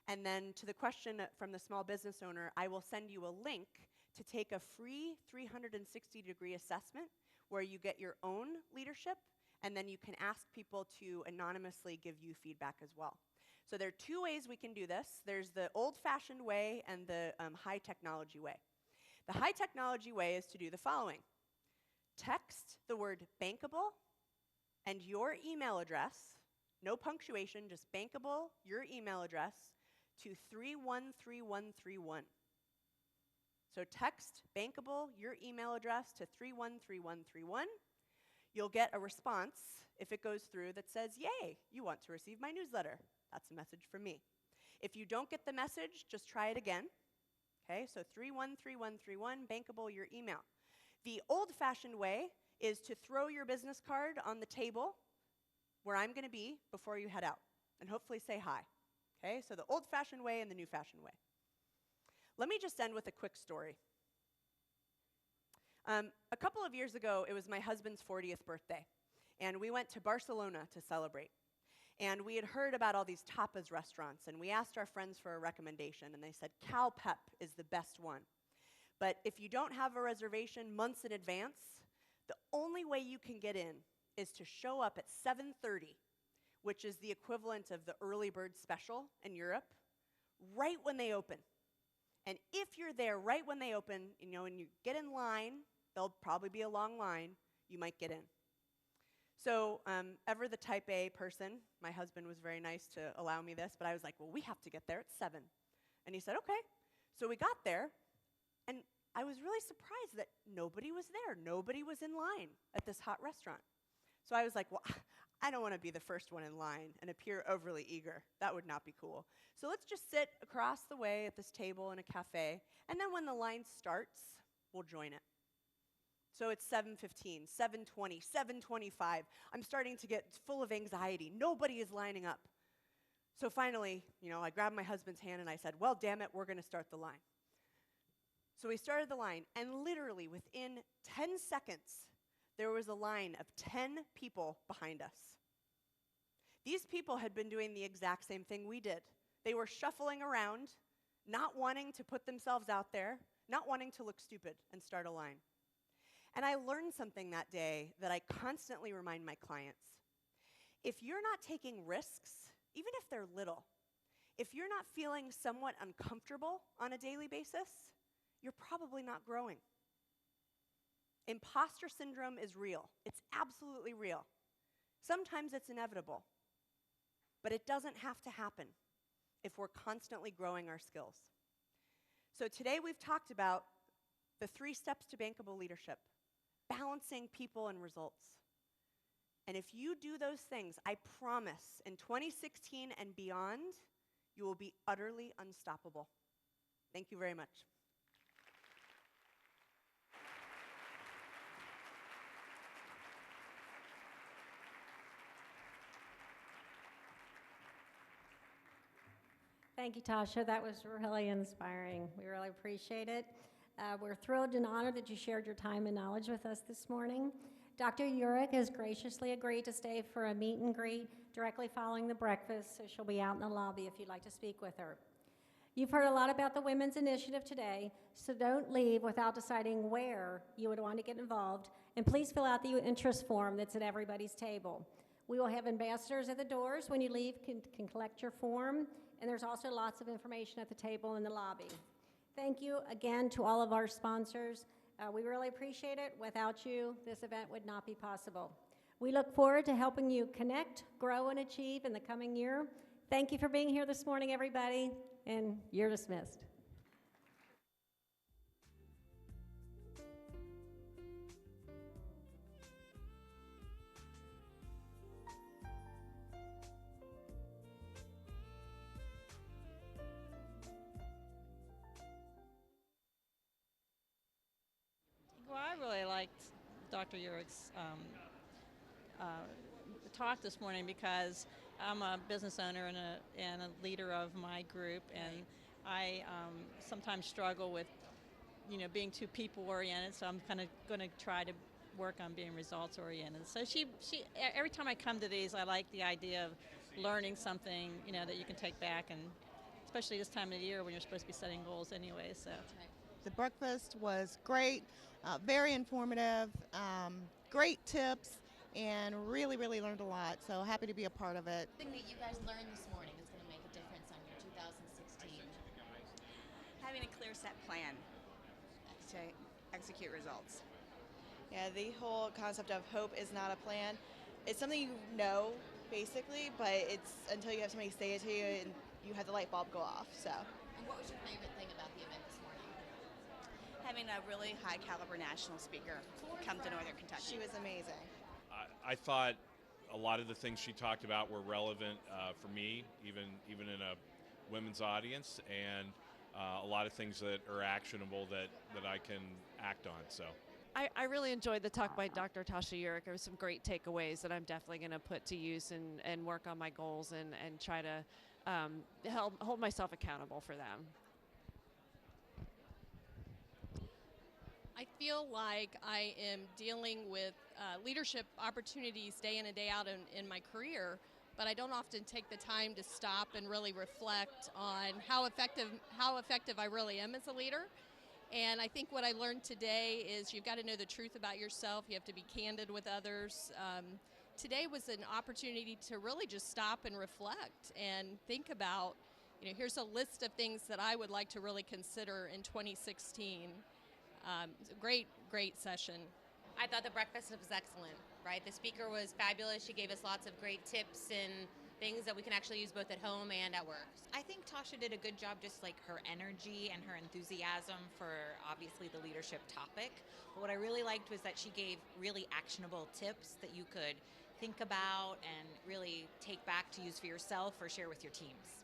And then to the question from the small business owner, I will send you a link to take a free 360-degree assessment where you get your own leadership, and then you can ask people to anonymously give you feedback as well. So there are two ways we can do this. There's the old-fashioned way and the high-technology way. The high-technology way is to do the following. Text the word bankable and your email address, no punctuation, just bankable, your email address, to 313131. So text bankable, your email address, to 313131. You'll get a response, if it goes through, that says, yay, you want to receive my newsletter. That's a message from me. If you don't get the message, just try it again. Okay, so 313131, bankable, your email. The old-fashioned way is to throw your business card on the table where I'm going to be before you head out, and hopefully say hi. Okay, so the old-fashioned way and the new-fashioned way. Let me just end with a quick story. A couple of years ago, it was my husband's 40th birthday, and we went to Barcelona to celebrate. And we had heard about all these tapas restaurants, and we asked our friends for a recommendation, and they said Cal Pep is the best one. But if you don't have a reservation months in advance, the only way you can get in is to show up at 7:30, which is the equivalent of the early bird special in Europe, right when they open. And if you're there right when they open, you know, and you get in line, there'll probably be a long line, you might get in. So ever the type A person, my husband was very nice to allow me this, but I was like, well, we have to get there at 7. And he said, okay. So we got there, and I was really surprised that nobody was there. Nobody was in line at this hot restaurant. So I was like, well, I don't want to be the first one in line and appear overly eager. That would not be cool. So let's just sit across the way at this table in a cafe, and then when the line starts, we'll join it. So it's 7:15, 7:20, 7:25. I'm starting to get full of anxiety. Nobody is lining up. So finally, you know, I grabbed my husband's hand and I said, well, damn it, we're going to start the line. So we started the line, and literally within 10 seconds, there was a line of 10 people behind us. These people had been doing the exact same thing we did. They were shuffling around, not wanting to put themselves out there, not wanting to look stupid and start a line. And I learned something that day that I constantly remind my clients. If you're not taking risks, even if they're little, if you're not feeling somewhat uncomfortable on a daily basis, you're probably not growing. Imposter syndrome is real. It's absolutely real. Sometimes it's inevitable, but it doesn't have to happen if we're constantly growing our skills. So today we've talked about the 3 steps to bankable leadership, balancing people and results. And if you do those things, I promise, in 2016 and beyond, you will be utterly unstoppable. Thank you very much. Thank you, Tasha. That was really inspiring. We really appreciate it. We're thrilled and honored that you shared your time and knowledge with us this morning. Dr. Urich has graciously agreed to stay for a meet and greet directly following the breakfast, so she'll be out in the lobby if you'd like to speak with her. You've heard a lot about the Women's Initiative today, so don't leave without deciding where you would want to get involved, and please fill out the interest form that's at everybody's table. We will have ambassadors at the doors when you leave, can collect your form, and there's also lots of information at the table in the lobby. Thank you again to all of our sponsors. We really appreciate it. Without you, this event would not be possible. We look forward to helping you connect, grow, and achieve in the coming year. Thank you for being here this morning, everybody, and you're dismissed. Well, I really liked Dr. Urich's talk this morning because I'm a business owner and a leader of my group, and I sometimes struggle with, being too people-oriented, so I'm kind of going to try to work on being results-oriented. So she every time I come to these, I like the idea of learning something, that you can take back, and especially this time of the year when you're supposed to be setting goals anyway. So the breakfast was great, very informative, great tips, and really, really learned a lot. So happy to be a part of it. Something that you guys learned this morning is going to make a difference on your 2016. Having a clear set plan to execute results. Yeah, the whole concept of hope is not a plan. It's something you know, basically, but it's until you have somebody say it to you and you have the light bulb go off. So. And what was your favorite thing about the event this morning? Having a really high caliber national speaker come to Northern Kentucky. She was amazing. I thought a lot of the things she talked about were relevant for me, even in a women's audience, and a lot of things that are actionable that I can act on. So I really enjoyed the talk by Dr. Tasha Urich. There were some great takeaways that I'm definitely going to put to use and work on my goals and try to hold myself accountable for them. I feel like I am dealing with leadership opportunities day in and day out in my career, but I don't often take the time to stop and really reflect on how effective I really am as a leader. And I think what I learned today is you've got to know the truth about yourself. You have to be candid with others. Today was an opportunity to really just stop and reflect and think about, here's a list of things that I would like to really consider in 2016. Great session. I thought the breakfast was excellent, right? The speaker was fabulous. She gave us lots of great tips and things that we can actually use both at home and at work. I think Tasha did a good job, just like her energy and her enthusiasm for obviously the leadership topic. But what I really liked was that she gave really actionable tips that you could think about and really take back to use for yourself or share with your teams.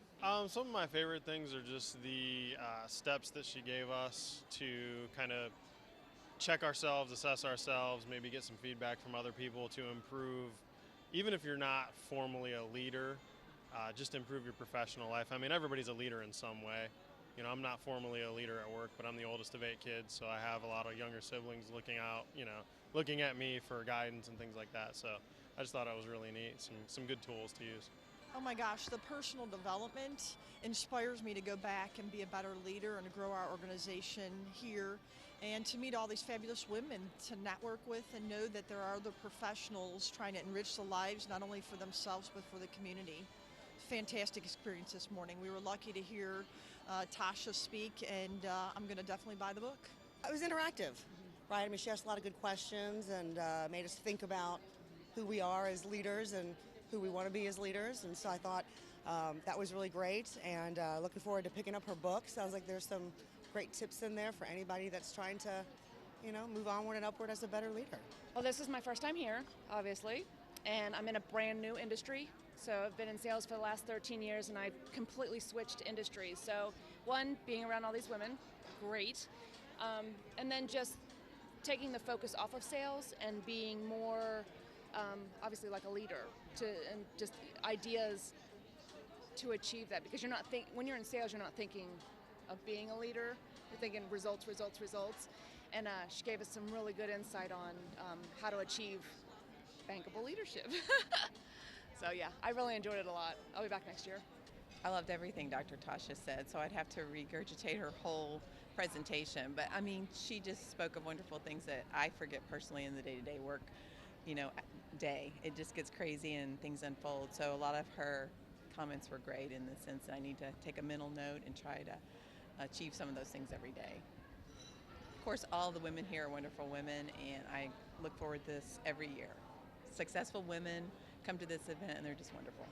Some of my favorite things are just the steps that she gave us to kind of check ourselves, assess ourselves, maybe get some feedback from other people to improve. Even if you're not formally a leader, just improve your professional life. I mean, everybody's a leader in some way. I'm not formally a leader at work, but I'm the oldest of 8 kids, so I have a lot of younger siblings looking at me for guidance and things like that. So I just thought it was really neat, some good tools to use. Oh my gosh, the personal development inspires me to go back and be a better leader and to grow our organization here and to meet all these fabulous women to network with and know that there are other professionals trying to enrich the lives not only for themselves but for the community. Fantastic experience this morning. We were lucky to hear Tasha speak, and I'm going to definitely buy the book. It was interactive, right? I mean, she asked a lot of good questions and made us think about who we are as leaders and who we want to be as leaders, and so I thought that was really great, and looking forward to picking up her book. Sounds like there's some great tips in there for anybody that's trying to, move onward and upward as a better leader. Well, this is my first time here, obviously, and I'm in a brand new industry. So I've been in sales for the last 13 years, and I've completely switched industries. So one, being around all these women, great, and then just taking the focus off of sales and being more, obviously, like a leader, and just ideas to achieve that, because when you're in sales, you're not thinking of being a leader. You're thinking results, results, results. And she gave us some really good insight on how to achieve bankable leadership. So yeah, I really enjoyed it a lot. I'll be back next year. I loved everything Dr. Tasha said, so I'd have to regurgitate her whole presentation. But I mean, she just spoke of wonderful things that I forget personally in the day-to-day work, day. It just gets crazy and things unfold. So a lot of her comments were great in the sense that I need to take a mental note and try to achieve some of those things every day. Of course, all the women here are wonderful women, and I look forward to this every year. Successful women come to this event, and they're just wonderful.